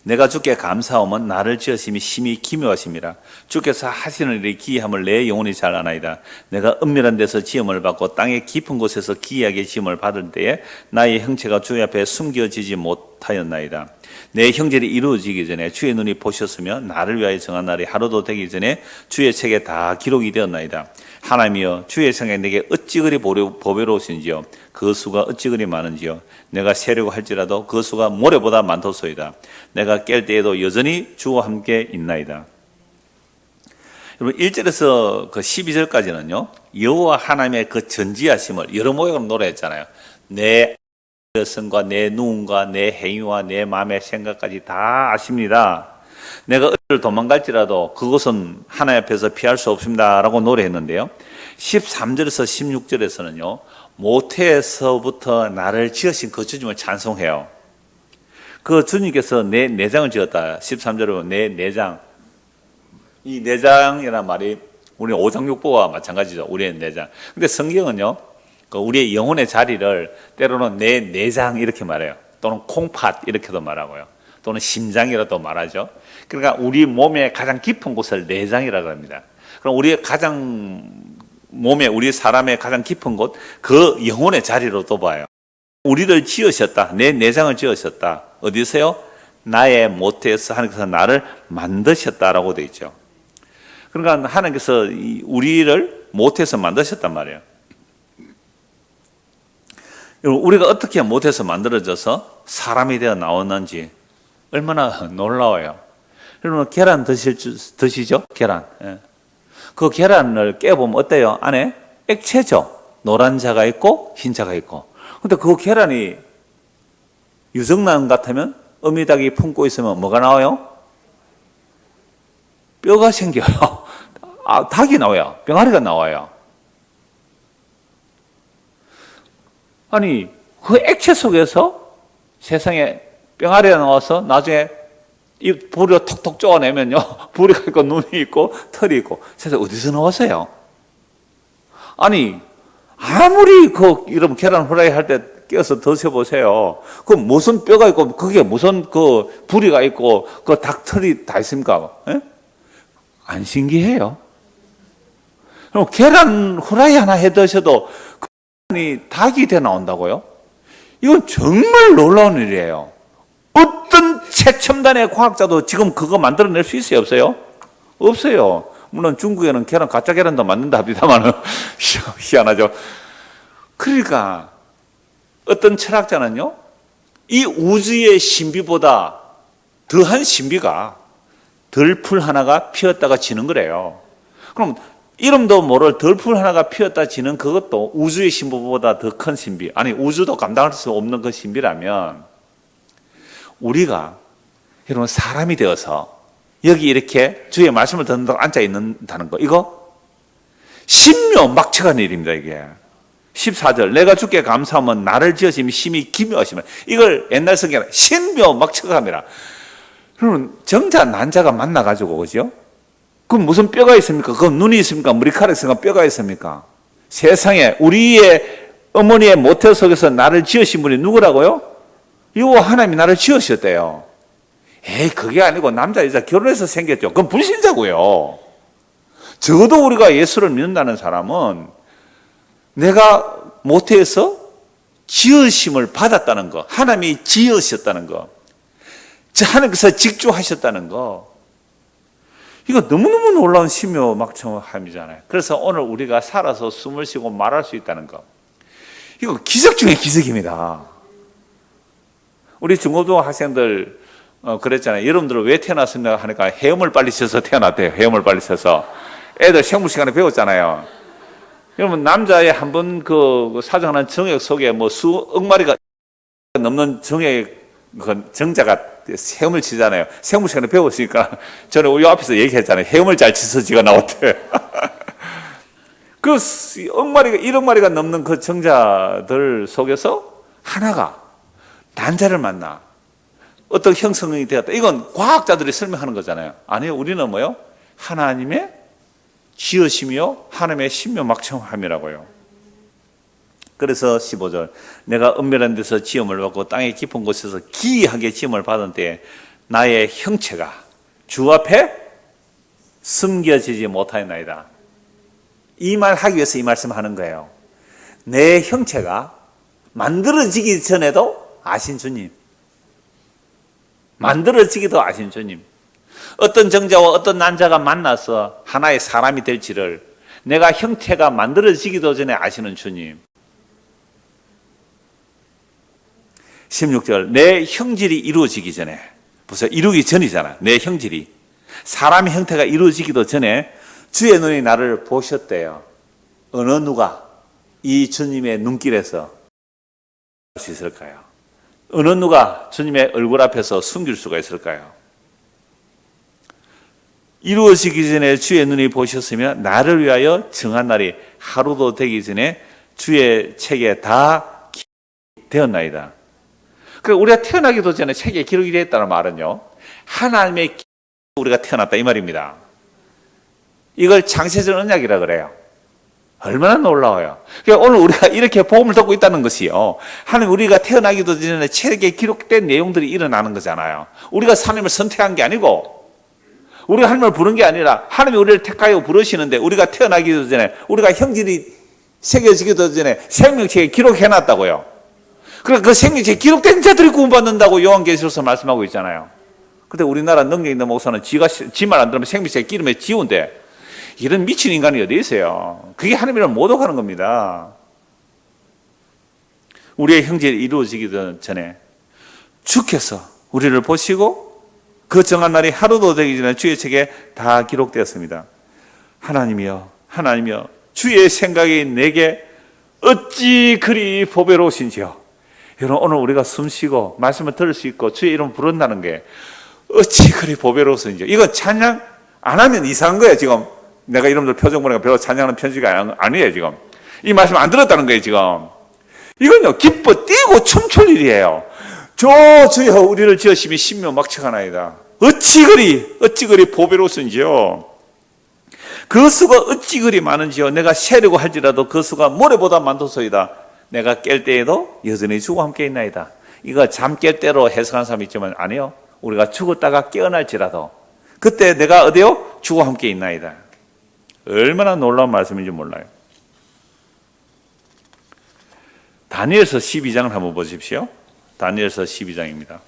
내가 주께 감사함은 나를 지으심이 심히 기묘하심이라. 주께서 하시는 일이 기이함을 내 영혼이 잘 아나이다. 내가 은밀한 데서 지음을 받고 땅의 깊은 곳에서 기이하게 지음을 받을 때에 나의 형체가 주의 앞에 숨겨지지 못하였나이다. 내 형제들이 이루어지기 전에 주의 눈이 보셨으며 나를 위하여 정한 날이 하루도 되기 전에 주의 책에 다 기록이 되었나이다. 하나님이여 주의 성에 내게 어찌 그리 보배로우신지요. 그 수가 어찌 그리 많은지요. 내가 세려고 할지라도 그 수가 모래보다 많도소이다. 내가 깰 때에도 여전히 주와 함께 있나이다. 여러분 1절에서 그 12절까지는요, 여호와 하나님의 그 전지하심을 여러 모양으로 노래했잖아요. 내 성과 내 누움과 내 행위와 내 마음의 생각까지 다 아십니다. 내가 어디를 도망갈지라도 그것은 하나님 앞에서 피할 수 없습니다 라고 노래했는데요, 13절에서 16절에서는요 모태에서부터 나를 지으신 그 주님을 찬송해요. 그 주님께서 내 내장을 지었다. 13절에 내 내장, 이 내장이라는 말이 우리 오장육부와 마찬가지죠. 우리의 내장. 근데 성경은요 우리의 영혼의 자리를 때로는 내 내장 이렇게 말해요. 또는 콩팥 이렇게도 말하고요. 또는 심장이라도 말하죠. 그러니까 우리 몸의 가장 깊은 곳을 내장이라고 합니다. 그럼 우리의 우리 사람의 가장 깊은 곳, 그 영혼의 자리로도 봐요. 우리를 지으셨다. 내 내장을 지으셨다. 어디서요? 나의 모태에서 하나님께서 나를 만드셨다라고 되어 있죠. 그러니까 하나님께서 우리를 모태에서 만드셨단 말이에요. 우리가 어떻게 모태에서 만들어져서 사람이 되어 나왔는지 얼마나 놀라워요. 여러분 계란 드시죠? 계란. 예. 그 계란을 깨보면 어때요? 안에 액체죠. 노란 자가 있고 흰 자가 있고. 근데 그 계란이 유정란 같으면 어미닭이 품고 있으면 뭐가 나와요? 뼈가 생겨요. 닭이 나와요. 병아리가 나와요. 아니 그 액체 속에서 세상에 병아리가 나와서 나중에 이 부리를 톡톡 쪼아내면요 부리가 있고 눈이 있고 털이 있고 세상에 어디서 나왔어요? 아니 아무리 여러분 계란 후라이 할 때 껴서 드셔보세요. 그 무슨 뼈가 있고 그게 무슨 그 부리가 있고 그 닭털이 다 있습니까? 에? 안 신기해요. 그럼 계란 후라이 하나 해 드셔도 닭이 돼 나온다고요? 이건 정말 놀라운 일이에요. 어떤 최첨단의 과학자도 지금 그거 만들어낼 수 있어요? 없어요? 없어요. 물론 중국에는 가짜 계란도 만든다 합니다만 희한하죠. 그러니까 어떤 철학자는요 이 우주의 신비보다 더한 신비가 덜풀 하나가 피었다가 지는 거래요. 그럼 이름도 모를 덜풀 하나가 피었다 지는 그것도 우주의 신비보다 더 큰 신비, 아니 우주도 감당할 수 없는 그 신비라면 우리가 여러분 사람이 되어서 여기 이렇게 주의 말씀을 듣는다고 앉아 있는다는 거, 이거 신묘막측한 일입니다. 이게 14절 내가 주께 감사하면 나를 지으심이 심히 기묘하시면, 이걸 옛날 성경에 신묘막측함이라. 그러면 정자 난자가 만나가지고, 그죠? 그럼 무슨 뼈가 있습니까? 그건 눈이 있습니까? 머리카락이 있습니까? 뼈가 있습니까? 세상에 우리의 어머니의 모태 속에서 나를 지으신 분이 누구라고요? 요 하나님이 나를 지으셨대요. 그게 아니고 남자 여자 결혼해서 생겼죠. 그건 불신자고요. 적어도 우리가 예수를 믿는다는 사람은 내가 모태에서 지으심을 받았다는 거, 하나님이 지으셨다는 거, 하나님께서 직주하셨다는 거, 이거 너무너무 놀라운 신묘막측함이잖아요. 그래서 오늘 우리가 살아서 숨을 쉬고 말할 수 있다는 거, 이거 기적 중에 기적입니다. 우리 중고등 학생들 그랬잖아요. 여러분들은 왜 태어났습니까 하니까 헤엄을 빨리 쳐서 태어났대요. 헤엄을 빨리 쳐서. 애들 생물 시간에 배웠잖아요. 여러분 남자의 한 번 그 사정하는 정액 속에 뭐 수억 마리가 넘는 정액 정자가 헤엄을 치잖아요. 생물 시간에 배웠으니까 저는 우리 앞에서 얘기했잖아요. 헤엄을 잘 치서 지가 나왔대. 그 억 마리가 1억 마리가 넘는 그 정자들 속에서 하나가 난자를 만나 어떤 형성이 되었다. 이건 과학자들이 설명하는 거잖아요. 아니요, 우리는 뭐요? 하나님의 지으심이요 하나님의 신묘막측함이라고요. 그래서 15절 내가 은밀한 데서 지음을 받고 땅의 깊은 곳에서 기이하게 지음을 받은 때에 나의 형체가 주 앞에 숨겨지지 못하였나이다. 이 말 하기 위해서 이 말씀하는 거예요. 내 형체가 만들어지기 전에도 아신 주님, 만들어지기도 아신 주님, 어떤 정자와 어떤 난자가 만나서 하나의 사람이 될지를 내가 형태가 만들어지기도 전에 아시는 주님. 16절 내 형질이 이루어지기 전에, 벌써 이루기 전이잖아. 내 형질이, 사람의 형태가 이루어지기도 전에 주의 눈이 나를 보셨대요. 어느 누가 이 주님의 눈길에서 할 수 있을까요? 어느 누가 주님의 얼굴 앞에서 숨길 수가 있을까요? 이루어지기 전에 주의 눈이 보셨으며 나를 위하여 정한 날이 하루도 되기 전에 주의 책에 다 되었나이다. 그러니까 우리가 태어나기도 전에 책에 기록이 되었다는 말은요, 하나님의 우리가 태어났다 이 말입니다. 이걸 창세전 언약이라 그래요. 얼마나 놀라워요. 그러니까 오늘 우리가 이렇게 복음을 듣고 있다는 것이요, 하나님 우리가 태어나기도 전에 책에 기록된 내용들이 일어나는 거잖아요. 우리가 하나님을 선택한 게 아니고, 우리가 하나님을 부른 게 아니라 하나님이 우리를 택하여 부르시는데, 우리가 태어나기도 전에, 우리가 형질이 새겨지기도 전에 생명책에 기록해놨다고요. 그러니까 그 생명책에 기록된 자들이 구원받는다고 요한계시록에서 말씀하고 있잖아요. 근데 우리나라 능력 있는 목사는 지 말 안 들으면 생명책에 기름에 지운대. 이런 미친 인간이 어디 있어요? 그게 하나님이랑 모독하는 겁니다. 우리의 형질이 이루어지기 전에 주께서 우리를 보시고 그 정한 날이 하루도 되기 전에 주의 책에 다 기록되었습니다. 하나님이여, 하나님이여, 주의 생각이 내게 어찌 그리 보배로우신지요. 여러분, 오늘 우리가 숨 쉬고 말씀을 들을 수 있고 주의 이름 부른다는 게 어찌 그리 보배로우신지요. 이건 찬양 안 하면 이상한 거예요. 지금 내가 이름들 표정 보니까 별로 찬양하는 편지가 아니에요. 지금 이 말씀 안 들었다는 거예요. 지금 이건요, 기뻐 뛰고 춤출 일이에요. 주여 우리를 지으심이 신묘막측하나이다. 어찌 그리 보배로우신지요. 그 수가 어찌 그리 많은지요. 내가 세려고 할지라도 그 수가 모래보다 많도소이다. 내가 깰 때에도 여전히 주와 함께 있나이다. 이거 잠 깰 때로 해석하는 사람이 있지만 아니요, 우리가 죽었다가 깨어날지라도 그때 내가 어디요? 주와 함께 있나이다. 얼마나 놀라운 말씀인지 몰라요. 다니엘서 12장을 한번 보십시오. 다니엘서 12장입니다.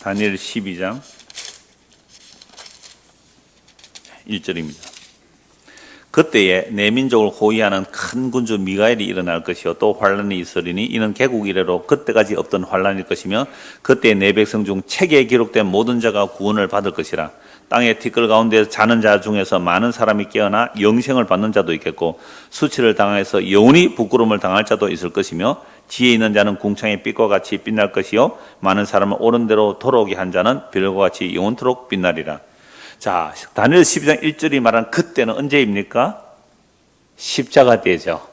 다니엘 12장 1절입니다. 그때에 내 민족을 호위하는 큰 군주 미가엘이 일어날 것이요 또 환란이 있으리니 이는 개국 이래로 그때까지 없던 환란일 것이며 그때 내 백성 중 책에 기록된 모든 자가 구원을 받을 것이라. 땅의 티끌 가운데 자는 자 중에서 많은 사람이 깨어나 영생을 받는 자도 있겠고 수치를 당해서 영원히 부끄러움을 당할 자도 있을 것이며 지혜 있는 자는 궁창의 빛과 같이 빛날 것이요 많은 사람을 옳은 대로 돌아오게 한 자는 별과 같이 영원토록 빛나리라. 자, 다니엘 12장 1절이 말한 그때는 언제입니까? 십자가 때죠.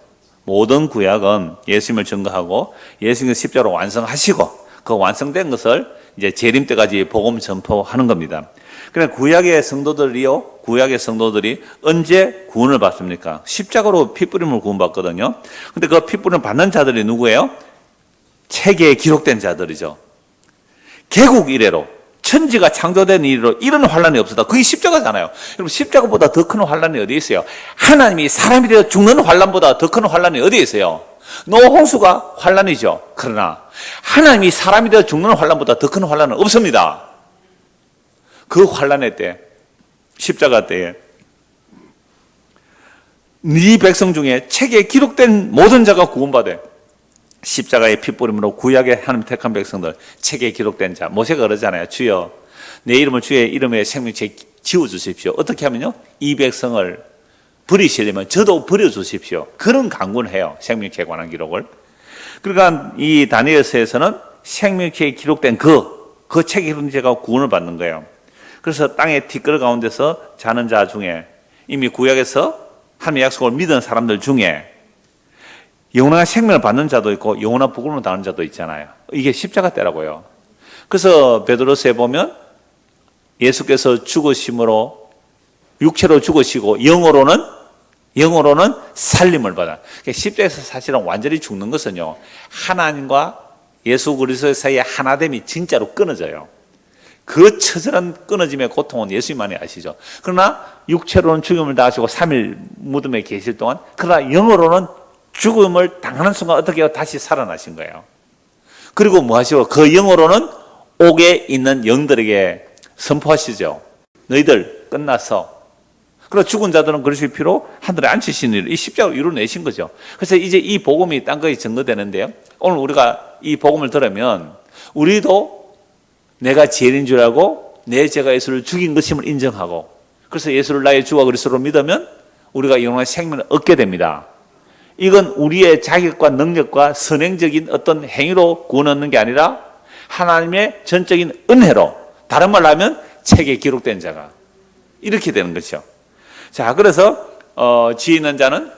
모든 구약은 예수님을 증거하고 예수님을 십자가로 완성하시고 그 완성된 것을 이제 재림 때까지 복음 전포하는 겁니다. 그러나 구약의 성도들이 언제 구원을 받습니까? 십자가로 피 뿌림을 구원받거든요. 근데 그 피 뿌림을 받는 자들이 누구예요? 책에 기록된 자들이죠. 개국 이래로 천지가 창조된 이래로 이런 환란이 없었다. 그게 십자가잖아요. 여러분 십자가보다 더 큰 환란이 어디 있어요? 하나님이 사람이 되어 죽는 환란보다 더 큰 환란이 어디 있어요? 노홍수가 환란이죠. 그러나 하나님이 사람이 되어 죽는 환란보다 더 큰 환란은 없습니다. 그 환란의 때, 십자가 때에 네 백성 중에 책에 기록된 모든 자가 구원받아. 십자가의 핏부림으로 구약의 하나님 택한 백성들, 책에 기록된 자. 모세가 그러잖아요. 주여 내 이름을 주의 이름의 생명책에 지워주십시오. 어떻게 하면요? 이 백성을 버리시려면 저도 버려주십시오. 그런 강구를 해요. 생명책에 관한 기록을. 그러니까 이 다니엘서에서는 생명책에 기록된 그 책에 기록된 자가 구원을 받는 거예요. 그래서 땅의 티끌 가운데서 자는 자 중에 이미 구약에서 하나님의 약속을 믿은 사람들 중에 영원한 생명을 받는 자도 있고 영원한 부끄러움을 당하는 자도 있잖아요. 이게 십자가 때라고요. 그래서 베드로서에 보면 예수께서 죽으심으로 육체로 죽으시고 영어로는 살림을 받아. 그러니까 십자가에서 사실은 완전히 죽는 것은요, 하나님과 예수 그리스도 사이의 하나됨이 진짜로 끊어져요. 그 처절한 끊어짐의 고통은 예수님만이 아시죠. 그러나 육체로는 죽음을 당하시고 3일 무덤에 계실 동안, 그러나 영어로는 죽음을 당하는 순간 어떻게 해요? 다시 살아나신 거예요. 그리고 뭐 하시고 그 영어로는 옥에 있는 영들에게 선포하시죠. 너희들 끝났어. 그리고 죽은 자들은 그러실 필요 하늘에 앉히신 일, 이 십자가를 이루어내신 거죠. 그래서 이제 이 복음이 땅 거에 증거되는데요. 오늘 우리가 이 복음을 들으면 우리도 내가 죄인인 줄 알고 내 죄가 예수를 죽인 것임을 인정하고, 그래서 예수를 나의 주와 그리스도로 믿으면 우리가 영원한 생명을 얻게 됩니다. 이건 우리의 자격과 능력과 선행적인 어떤 행위로 구원 얻는 게 아니라 하나님의 전적인 은혜로, 다른 말로 하면 책에 기록된 자가 이렇게 되는 것이죠. 자, 그래서 지혜 있는 자는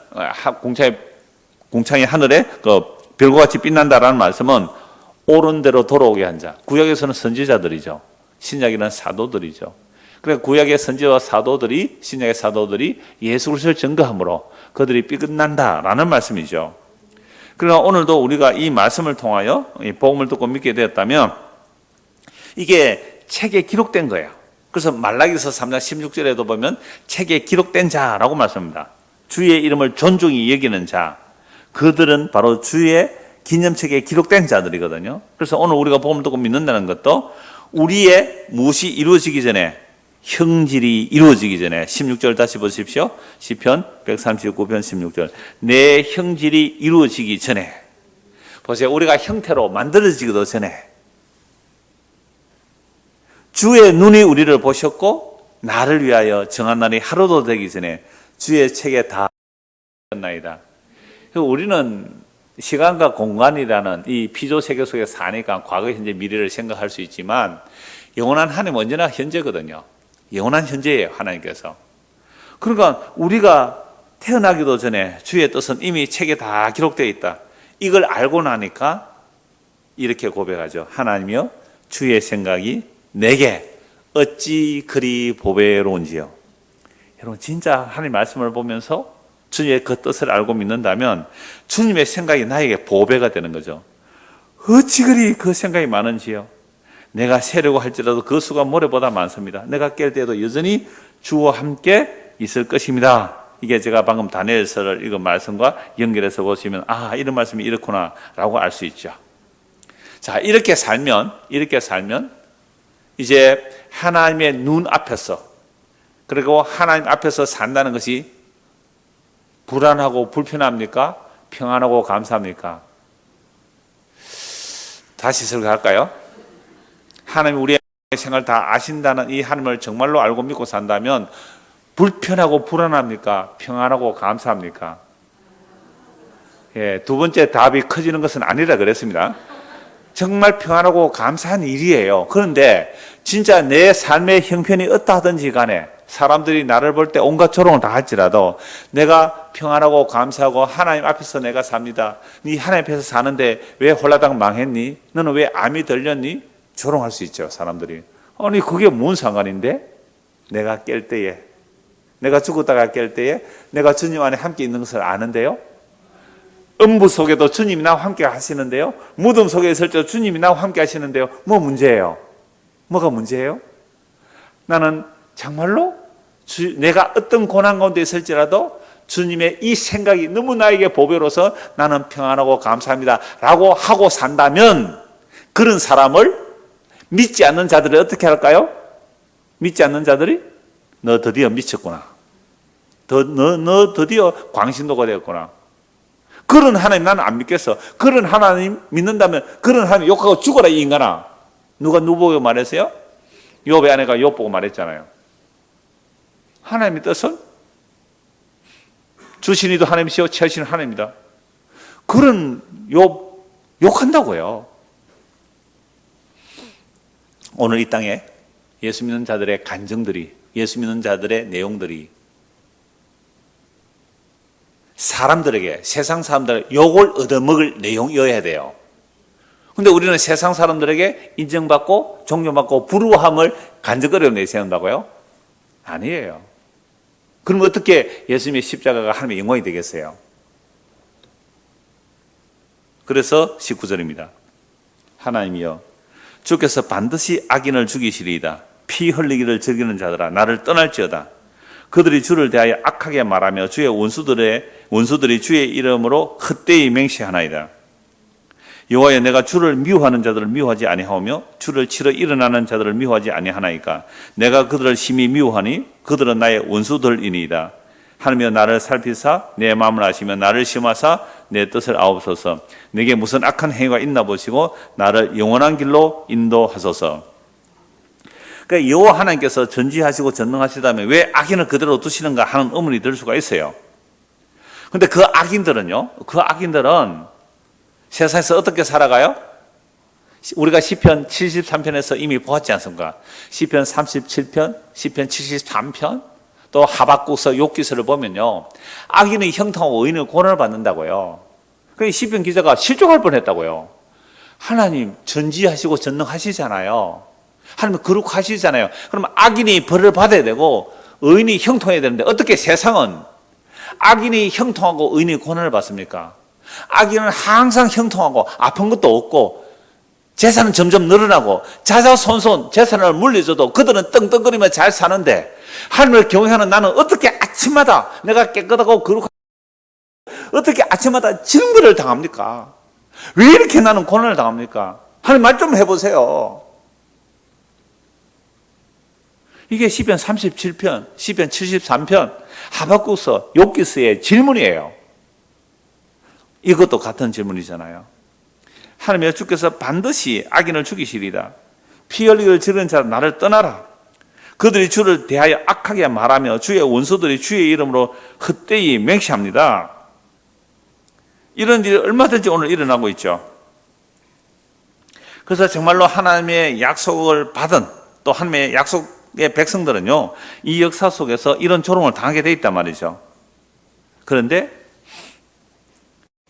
공창의 하늘에 그 별과 같이 빛난다라는 말씀은 옳은 대로 돌아오게 한 자. 구약에서는 선지자들이죠. 신약에는 사도들이죠. 그러니까 구약의 선지자와 사도들이, 신약의 사도들이 예수 그리스도를 증거함으로 그들이 빛난다라는 말씀이죠. 그러나 오늘도 우리가 이 말씀을 통하여 이 복음을 듣고 믿게 되었다면 이게 책에 기록된 거예요. 그래서 말라기서 3장 16절에도 보면 책에 기록된 자라고 말씀합니다. 주의 이름을 존중히 여기는 자, 그들은 바로 주의 기념책에 기록된 자들이거든요. 그래서 오늘 우리가 복음을 듣고 믿는다는 것도 우리의 무엇이 이루어지기 전에, 형질이 이루어지기 전에, 16절 다시 보십시오. 시편 139편 16절. 내 형질이 이루어지기 전에. 보세요. 우리가 형태로 만들어지기도 전에 주의 눈이 우리를 보셨고 나를 위하여 정한 날이 하루도 되기 전에 주의 책에 다 썼나이다. 우리는 시간과 공간이라는 이 피조 세계 속에 사니까 과거, 현재, 미래를 생각할 수 있지만 영원한 하나님 언제나 현재거든요. 영원한 현재예요, 하나님께서. 그러니까 우리가 태어나기도 전에 주의 뜻은 이미 책에 다 기록되어 있다. 이걸 알고 나니까 이렇게 고백하죠. 하나님이여, 주의 생각이 내게 어찌 그리 보배로운지요. 여러분, 진짜 하나님 말씀을 보면서 주님의 그 뜻을 알고 믿는다면 주님의 생각이 나에게 보배가 되는 거죠. 어찌 그리 그 생각이 많은지요. 내가 세려고 할지라도 그 수가 모래보다 많습니다. 내가 깰 때도 여전히 주와 함께 있을 것입니다. 이게 제가 방금 다니엘서를 읽은 말씀과 연결해서 보시면 이런 말씀이 이렇구나 라고 알 수 있죠. 자, 이렇게 살면 이제 하나님의 눈 앞에서, 그리고 하나님 앞에서 산다는 것이 불안하고 불편합니까? 평안하고 감사합니까? 다시 설교할까요? 하나님 우리의 생활 다 아신다는 이 하나님을 정말로 알고 믿고 산다면 불편하고 불안합니까? 평안하고 감사합니까? 예, 두 번째 답이 커지는 것은 아니라 그랬습니다. 정말 평안하고 감사한 일이에요. 그런데 진짜 내 삶의 형편이 어떠하든지 간에 사람들이 나를 볼 때 온갖 조롱을 다 할지라도 내가 평안하고 감사하고 하나님 앞에서 내가 삽니다. 네 하나님 앞에서 사는데 왜 홀라당 망했니? 너는 왜 암이 들렸니? 조롱할 수 있죠, 사람들이. 아니 그게 뭔 상관인데? 내가 깰 때에, 내가 죽었다가 깰 때에 내가 주님 안에 함께 있는 것을 아는데요. 음부 속에도 주님이 나와 함께 하시는데요. 무덤 속에 있을 때도 주님이 나와 함께 하시는데요. 뭐 문제예요? 뭐가 문제예요? 나는 정말로 내가 어떤 고난 가운데 있을지라도 주님의 이 생각이 너무 나에게 보배로서 나는 평안하고 감사합니다 라고 하고 산다면 그런 사람을 믿지 않는 자들이 어떻게 할까요? 믿지 않는 자들이 너 드디어 미쳤구나. 너 드디어 광신도가 되었구나. 그런 하나님 나는 안 믿겠어. 그런 하나님 믿는다면 그런 하나님 욕하고 죽어라 이 인간아. 누가 누구 보고 말했어요? 욥의 아내가 욥 보고 말했잖아요. 하나님의 뜻은 주신이도 하나님이시오 취하시는 하나님이다. 그런 욥 욕한다고요. 오늘 이 땅에 예수 믿는 자들의 간증들이, 예수 믿는 자들의 내용들이 사람들에게, 세상 사람들에게 욕을 얻어먹을 내용이어야 돼요. 근데 우리는 세상 사람들에게 인정받고 존경받고 부러워함을 간증거리로 내세운다고요? 아니에요. 그럼 어떻게 예수님의 십자가가 하나님의 영광이 되겠어요? 그래서 19절입니다. 하나님이여 주께서 반드시 악인을 죽이시리이다. 피 흘리기를 즐기는 자들아 나를 떠날지어다. 그들이 주를 대하여 악하게 말하며 주의 원수들이 주의 이름으로 헛되이 맹세하나이다. 여호와여 내가 주를 미워하는 자들을 미워하지 아니하오며 주를 치러 일어나는 자들을 미워하지 아니하나이까. 내가 그들을 심히 미워하니 그들은 나의 원수들이니이다. 하나님여 나를 살피사 내 마음을 아시며 나를 시험하사 내 뜻을 아옵소서. 내게 무슨 악한 행위가 있나 보시고 나를 영원한 길로 인도하소서. 그러니까 여호와 하나님께서 전지하시고 전능하시다면 왜 악인을 그대로 두시는가 하는 의문이 들 수가 있어요. 그런데 그 악인들은 세상에서 어떻게 살아가요? 우리가 시편 73편에서 이미 보았지 않습니까? 시편 37편, 시편 73편, 또 하박국서, 욥기서를 보면요. 악인의 형통하고 의인의 고난을 받는다고요. 그래서 시편 기자가 실족할 뻔했다고요. 하나님 전지하시고 전능하시잖아요. 하나님 거룩하시잖아요. 그럼 악인이 벌을 받아야 되고 의인이 형통해야 되는데 어떻게 세상은 악인이 형통하고 의인이 고난을 받습니까? 악인은 항상 형통하고 아픈 것도 없고 재산은 점점 늘어나고 자자손손 재산을 물려줘도 그들은 떵떵거리며 잘 사는데 하나님을 경외하는 나는 어떻게 아침마다 내가 깨끗하고 거룩하고 어떻게 아침마다 증거를 당합니까? 왜 이렇게 나는 고난을 당합니까? 하나님 말 좀 해보세요. 이게 시편 37편, 시편 73편, 하박국서, 욥기서의 질문이에요. 이것도 같은 질문이잖아요. 하나님의 주께서 반드시 악인을 죽이시리다. 피 흘리기를 지르는 자는 나를 떠나라. 그들이 주를 대하여 악하게 말하며 주의 원수들이 주의 이름으로 헛되이 맹세합니다. 이런 일이 얼마든지 오늘 일어나고 있죠. 그래서 정말로 하나님의 약속을 받은 또 하나님의 약속의 백성들은요, 이 역사 속에서 이런 조롱을 당하게 돼 있단 말이죠. 그런데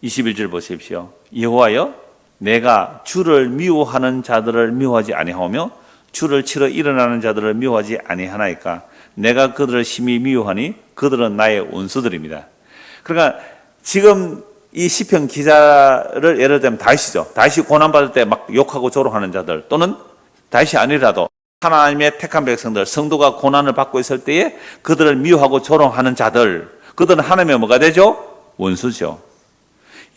21절 보십시오. 여호와여 내가 주를 미워하는 자들을 미워하지 아니하오며 주를 치러 일어나는 자들을 미워하지 아니하나이까. 내가 그들을 심히 미워하니 그들은 나의 원수들입니다. 그러니까 지금 이 시편 기자를 예를 들면 다윗이죠. 다윗이 고난받을 때 막 욕하고 조롱하는 자들, 또는 다윗이 아니라도 하나님의 택한 백성들, 성도가 고난을 받고 있을 때에 그들을 미워하고 조롱하는 자들, 그들은 하나님의 뭐가 되죠? 원수죠.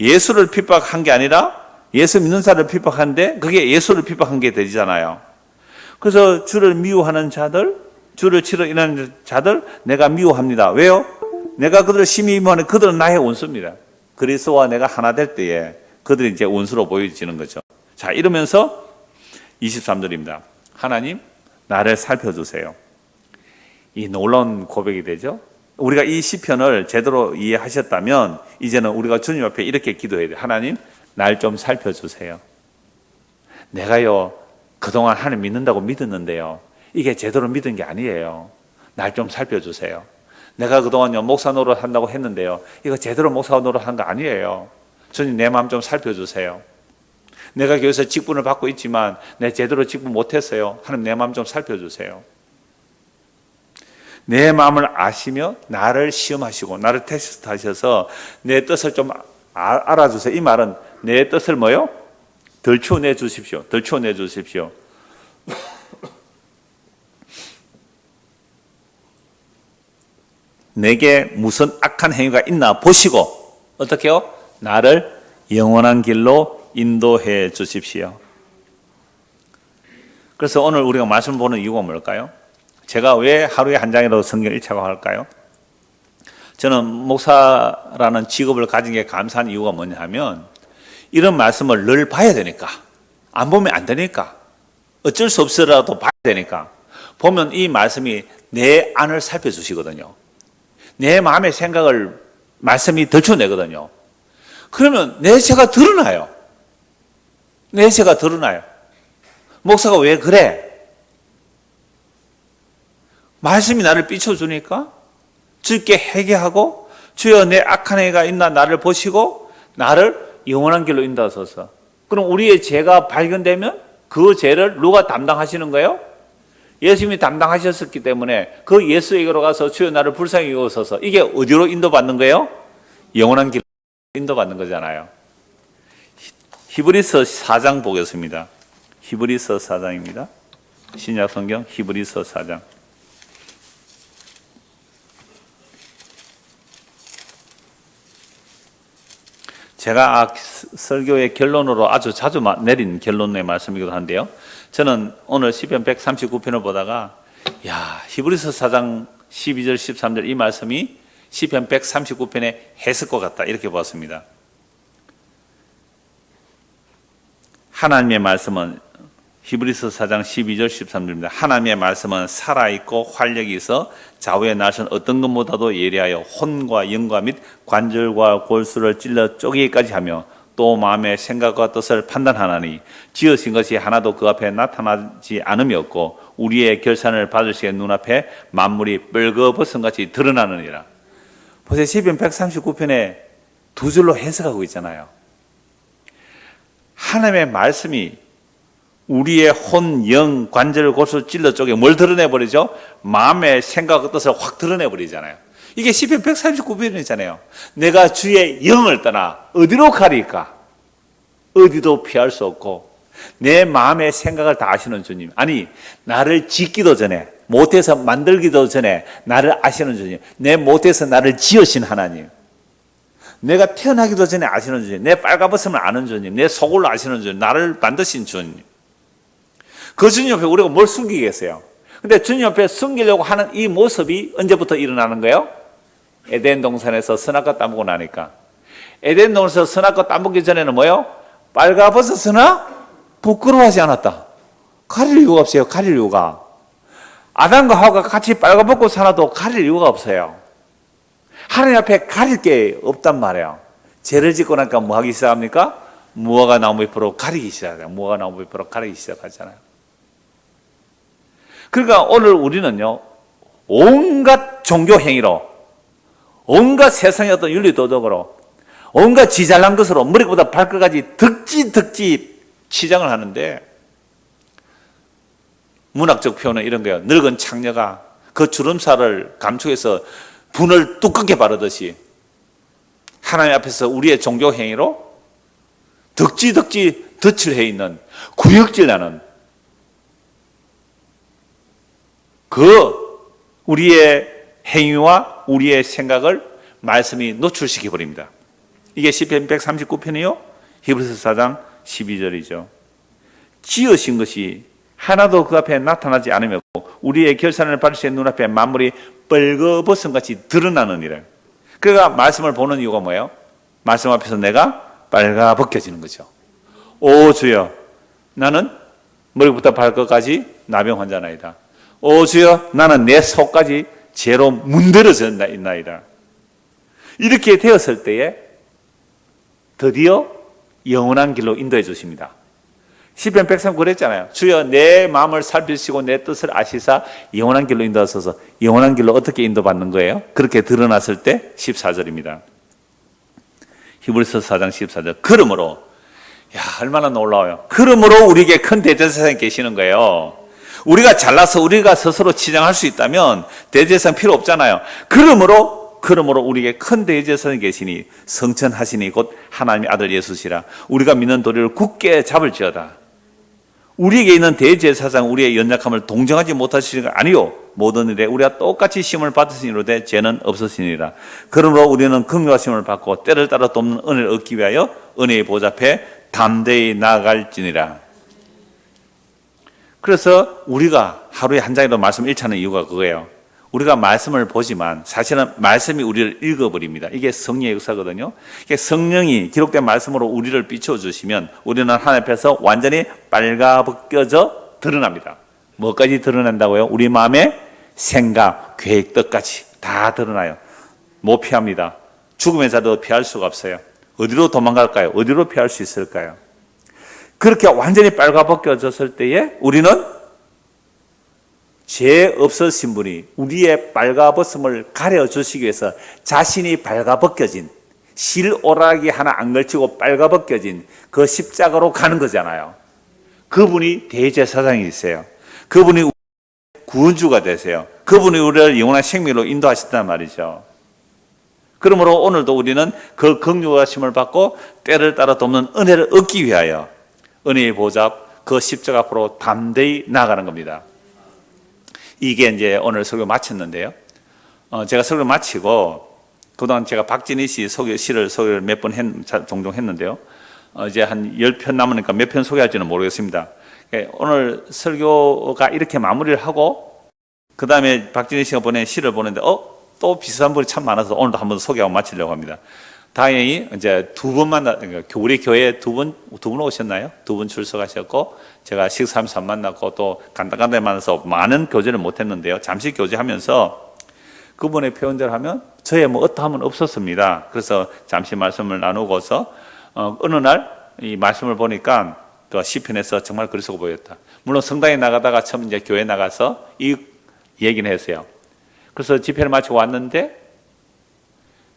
예수를 핍박한 게 아니라 예수 믿는 자를 핍박하는데 그게 예수를 핍박한 게 되잖아요. 그래서 주를 미워하는 자들, 주를 치러 일하는 자들 내가 미워합니다. 왜요? 내가 그들을 심히 미워하는 그들은 나의 원수입니다. 그리스도와 내가 하나 될 때에 그들이 이제 원수로 보여지는 거죠. 자, 이러면서 23절입니다. 하나님, 나를 살펴주세요. 이 놀라운 고백이 되죠. 우리가 이 시편을 제대로 이해하셨다면 이제는 우리가 주님 앞에 이렇게 기도해야 돼요. 하나님, 날 좀 살펴주세요. 내가요, 그동안 하나님 믿는다고 믿었는데요, 이게 제대로 믿은 게 아니에요. 날 좀 살펴주세요. 내가 그동안요, 목사 노릇 한다고 했는데요, 이거 제대로 목사 노릇 한 거 아니에요. 주님, 내 마음 좀 살펴주세요. 내가 교회에서 직분을 받고 있지만 내 제대로 직분 못했어요. 하나님, 내 마음 좀 살펴주세요. 내 마음을 아시며 나를 시험하시고 나를 테스트 하셔서 내 뜻을 좀 알아주세요. 이 말은 내 뜻을 뭐요? 덜추어내 주십시오. 덜추어내 주십시오. 내게 무슨 악한 행위가 있나 보시고 어떻게 해요? 나를 영원한 길로 인도해 주십시오. 그래서 오늘 우리가 말씀 보는 이유가 뭘까요? 제가 왜 하루에 한 장이라도 성경 읽자고 할까요? 저는 목사라는 직업을 가진 게 감사한 이유가 뭐냐 하면 이런 말씀을 늘 봐야 되니까, 안 보면 안 되니까, 어쩔 수 없으라도 봐야 되니까, 보면 이 말씀이 내 안을 살펴주시거든요. 내 마음의 생각을 말씀이 덜쳐내거든요. 그러면 내 죄가 드러나요. 내 죄가 드러나요. 목사가 왜 그래? 말씀이 나를 비춰주니까 주께 회개하고 주여 내 악한 행위가 있나 나를 보시고 나를 영원한 길로 인도하소서. 그럼 우리의 죄가 발견되면 그 죄를 누가 담당하시는 거예요? 예수님이 담당하셨기 때문에 그 예수에게로 가서 주여 나를 불쌍히 여기소서. 이게 어디로 인도받는 거예요? 영원한 길로 인도받는 거잖아요. 히브리서 4장 보겠습니다. 히브리서 4장입니다. 신약 성경 히브리서 4장. 제가 설교의 결론으로 아주 자주 내린 결론의 말씀이기도 한데요. 저는 오늘 시편 139편을 보다가 히브리서 4장 12절 13절 이 말씀이 시편 139편의 해석과 같다 이렇게 보았습니다. 하나님의 말씀은 히브리서 4장 12절 13절입니다. 하나님의 말씀은 살아있고 활력이 있어 좌우의 날선 어떤 것보다도 예리하여 혼과 영과 및 관절과 골수를 찔러 쪼개기까지 하며 또 마음의 생각과 뜻을 판단하나니 지으신 것이 하나도 그 앞에 나타나지 않음이 없고 우리의 결산을 받으시게 눈앞에 만물이 뻘거벗은같이 드러나느니라. 보세요. 시편 139편에 두 줄로 해석하고 있잖아요. 하나님의 말씀이 우리의 혼, 영, 관절, 골수 찔러 쪽에 뭘 드러내버리죠? 마음의 생각과 뜻을 확 드러내버리잖아요. 이게 시편 139편이잖아요. 내가 주의 영을 떠나 어디로 가리까? 어디도 피할 수 없고 내 마음의 생각을 다 아시는 주님. 아니, 나를 짓기도 전에, 못해서 만들기도 전에 나를 아시는 주님. 내 못해서 나를 지으신 하나님. 내가 태어나기도 전에 아시는 주님. 내 빨가벗음을 아는 주님. 내 속을 아시는 주님. 나를 만드신 주님. 그 주님 옆에 우리가 뭘 숨기겠어요? 근데 주님 옆에 숨기려고 하는 이 모습이 언제부터 일어나는 거예요? 에덴 동산에서 선악과 따먹고 나니까. 에덴 동산에서 선악과 따먹기 전에는 뭐예요? 빨가벗었으나 부끄러워하지 않았다. 가릴 이유가 없어요. 가릴 이유가. 아담과 하와가 같이 빨가벗고 살아도 가릴 이유가 없어요. 하나님 앞에 가릴 게 없단 말이에요. 죄를 짓고 나니까 뭐 하기 시작합니까? 무화과 나무 잎으로 가리기 시작해요. 무화과 나무 잎으로 가리기 시작하잖아요. 그러니까 오늘 우리는요, 온갖 종교 행위로, 온갖 세상의 어떤 윤리 도덕으로, 온갖 지잘난 것으로 머리보다 발끝까지 득지 치장을 하는데, 문학적 표현은 이런 거예요. 늙은 창녀가 그 주름살을 감추해서 분을 두껍게 바르듯이 하나님 앞에서 우리의 종교 행위로 득지 덫을 해 있는 구역질 나는 그 우리의 행위와 우리의 생각을 말씀이 노출시켜 버립니다. 이게 시편 139편이요 히브리서 4장 12절이죠. 지으신 것이 하나도 그 앞에 나타나지 않으며 우리의 결산을 받으신 눈앞에 만물이 뻘거벗은 같이 드러나느니라. 그러니까 말씀을 보는 이유가 뭐예요? 말씀 앞에서 내가 빨가벗겨지는 거죠. 오 주여, 나는 머리부터 발끝까지 나병 환자나이다. 오 주여, 나는 내 속까지 죄로 문드러져 있나이다. 이렇게 되었을 때에 드디어 영원한 길로 인도해 주십니다. 시편 103 그랬잖아요. 주여 내 마음을 살피시고 내 뜻을 아시사 영원한 길로 인도하소서. 영원한 길로 어떻게 인도받는 거예요? 그렇게 드러났을 때 14절입니다. 히브리서 4장 14절. 그러므로, 야, 얼마나 놀라워요. 그러므로 우리에게 큰 대제사장이 계시는 거예요. 우리가 잘나서 우리가 스스로 치장할 수 있다면 대제사장 필요 없잖아요. 그러므로 우리에게 큰 대제사장이 계시니 성천하시니 곧 하나님의 아들 예수시라. 우리가 믿는 도리를 굳게 잡을지어다. 우리에게 있는 대제사장, 우리의 연약함을 동정하지 못하시는 거 아니요. 모든 일에 우리가 똑같이 시험을 받으시니로되 죄는 없으시니라. 그러므로 우리는 긍휼하심을 받고 때를 따라 돕는 은혜를 얻기 위하여 은혜의 보좌 앞에 담대히 나아갈지니라. 그래서 우리가 하루에 한 장이라도 말씀 읽자는 이유가 그거예요. 우리가 말씀을 보지만 사실은 말씀이 우리를 읽어버립니다. 이게 성령의 역사거든요. 이게 성령이 기록된 말씀으로 우리를 비춰주시면 우리는 하나님 앞에서 완전히 빨가벗겨져 드러납니다. 뭐까지 드러난다고요? 우리 마음의 생각, 계획, 뜻까지 다 드러나요. 못 피합니다. 죽음의 자도 피할 수가 없어요. 어디로 도망갈까요? 어디로 피할 수 있을까요? 그렇게 완전히 빨가벗겨졌을 때에 우리는 죄 없으신 분이 우리의 빨가벗음을 가려주시기 위해서 자신이 빨가벗겨진, 실오라기 하나 안 걸치고 빨가벗겨진 그 십자가로 가는 거잖아요. 그분이 대제사장이세요. 그분이 구원주가 되세요. 그분이 우리를 영원한 생명으로 인도하셨단 말이죠. 그러므로 오늘도 우리는 그 긍휼하심을 받고 때를 따라 돕는 은혜를 얻기 위하여 은혜의 보좌 앞 그 십자가 앞으로 담대히 나아가는 겁니다. 이게 이제 오늘 설교 마쳤는데요. 제가 설교 마치고 그동안 제가 박진희 씨 시를 소개를 몇 번 종종 했는데요. 이제 한 10편 남으니까 몇 편 소개할지는 모르겠습니다. 오늘 설교가 이렇게 마무리를 하고 그 다음에 박진희 씨가 보낸 시를 보는데 또 비슷한 분이 참 많아서 오늘도 한번 소개하고 마치려고 합니다. 다행히 이제 두 번 그러니까 우리 교회에 두 분 오셨나요? 두 분 출석하셨고 제가 식사하면서 만났고 또 간단간단히 만나서 많은 교제를 못했는데요. 잠시 교제하면서 그분의 표현대로 하면 저의 뭐 어떠함은 없었습니다. 그래서 잠시 말씀을 나누고서 어느 날 이 말씀을 보니까 또 시편에서 정말 그리스도가 보였다. 물론 성당에 나가다가 처음 이제 교회 나가서 이 얘기는 했어요. 그래서 집회를 마치고 왔는데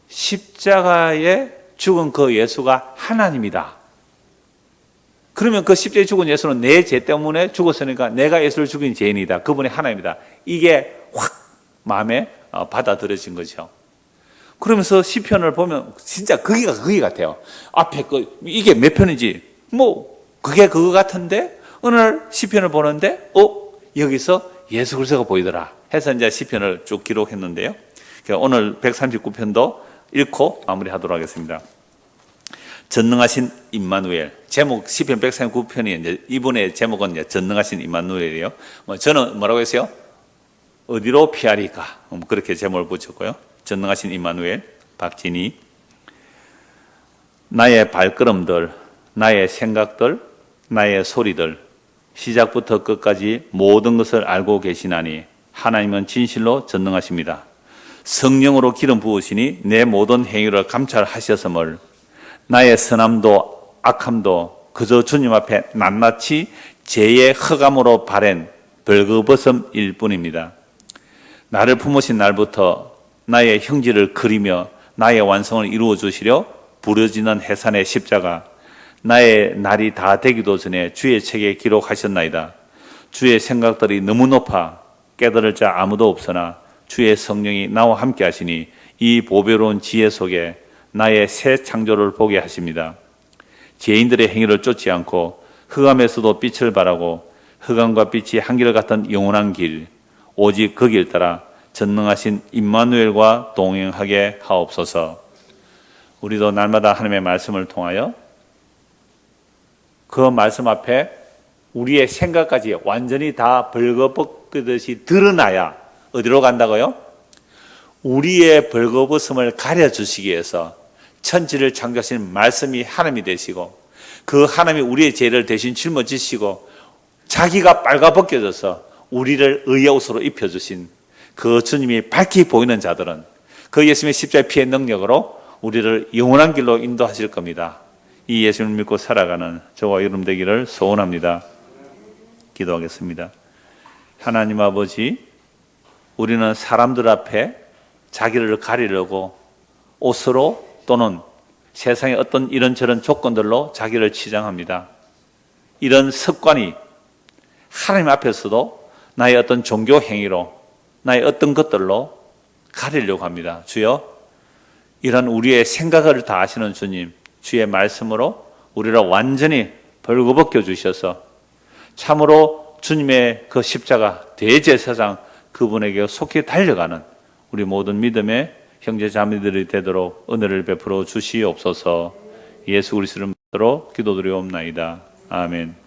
십자가에 죽은 그 예수가 하나님이다. 그러면 그 십자가에 죽은 예수는 내 죄 때문에 죽었으니까 내가 예수를 죽인 죄인이다. 그분이 하나님이다. 이게 확 마음에 받아들여진 거죠. 그러면서 시편을 보면 진짜 그게 같아요. 앞에 이게 몇 편인지 뭐 그게 그거 같은데 어느 날 시편을 보는데 여기서 예수 그리스도가 보이더라 해서 이제 시편을 쭉 기록했는데요. 오늘 139편도 읽고 마무리하도록 하겠습니다. 전능하신 임마누엘. 제목 시편 139편이 이제 이분의 제목은 이제 전능하신 임마누엘이에요. 저는 뭐라고 했어요? 어디로 피하리까? 그렇게 제목을 붙였고요. 전능하신 임마누엘 박진희. 나의 발걸음들, 나의 생각들, 나의 소리들 시작부터 끝까지 모든 것을 알고 계시나니 하나님은 진실로 전능하십니다. 성령으로 기름 부으시니 내 모든 행위를 감찰하셨음을 나의 선함도 악함도 그저 주님 앞에 낱낱이 죄의 흑암으로 바랜 벌거벗음일 뿐입니다. 나를 품으신 날부터 나의 형질을 그리며 나의 완성을 이루어 주시려 부러지는 해산의 십자가 나의 날이 다 되기도 전에 주의 책에 기록하셨나이다. 주의 생각들이 너무 높아 깨달을 자 아무도 없으나 주의 성령이 나와 함께 하시니 이 보배로운 지혜 속에 나의 새 창조를 보게 하십니다. 죄인들의 행위를 쫓지 않고 흑암에서도 빛을 발하고 흑암과 빛이 한결같은 영원한 길 오직 그 길 따라 전능하신 임마누엘과 동행하게 하옵소서. 우리도 날마다 하나님의 말씀을 통하여 그 말씀 앞에 우리의 생각까지 완전히 다 벌거벗듯이 드러나야 어디로 간다고요? 우리의 벌거벗음을 가려주시기 위해서 천지를 창조하신 말씀이 하나님이 되시고 그 하나님이 우리의 죄를 대신 짊어지시고 자기가 빨가벗겨져서 우리를 의의 옷으로 입혀주신 그 주님이 밝히 보이는 자들은 그 예수님의 십자가의 피의 능력으로 우리를 영원한 길로 인도하실 겁니다. 이 예수님을 믿고 살아가는 저와 여러분 되기를 소원합니다. 기도하겠습니다. 하나님 아버지, 우리는 사람들 앞에 자기를 가리려고 옷으로 또는 세상의 어떤 이런저런 조건들로 자기를 치장합니다. 이런 습관이 하나님 앞에서도 나의 어떤 종교 행위로 나의 어떤 것들로 가리려고 합니다. 주여, 이런 우리의 생각을 다 아시는 주님, 주의 말씀으로 우리를 완전히 벌거벗겨 주셔서 참으로 주님의 그 십자가 대제사장 그분에게 속히 달려가는 우리 모든 믿음의 형제 자매들이 되도록 은혜를 베풀어 주시옵소서. 예수 그리스도를 믿도록 기도드리옵나이다. 아멘.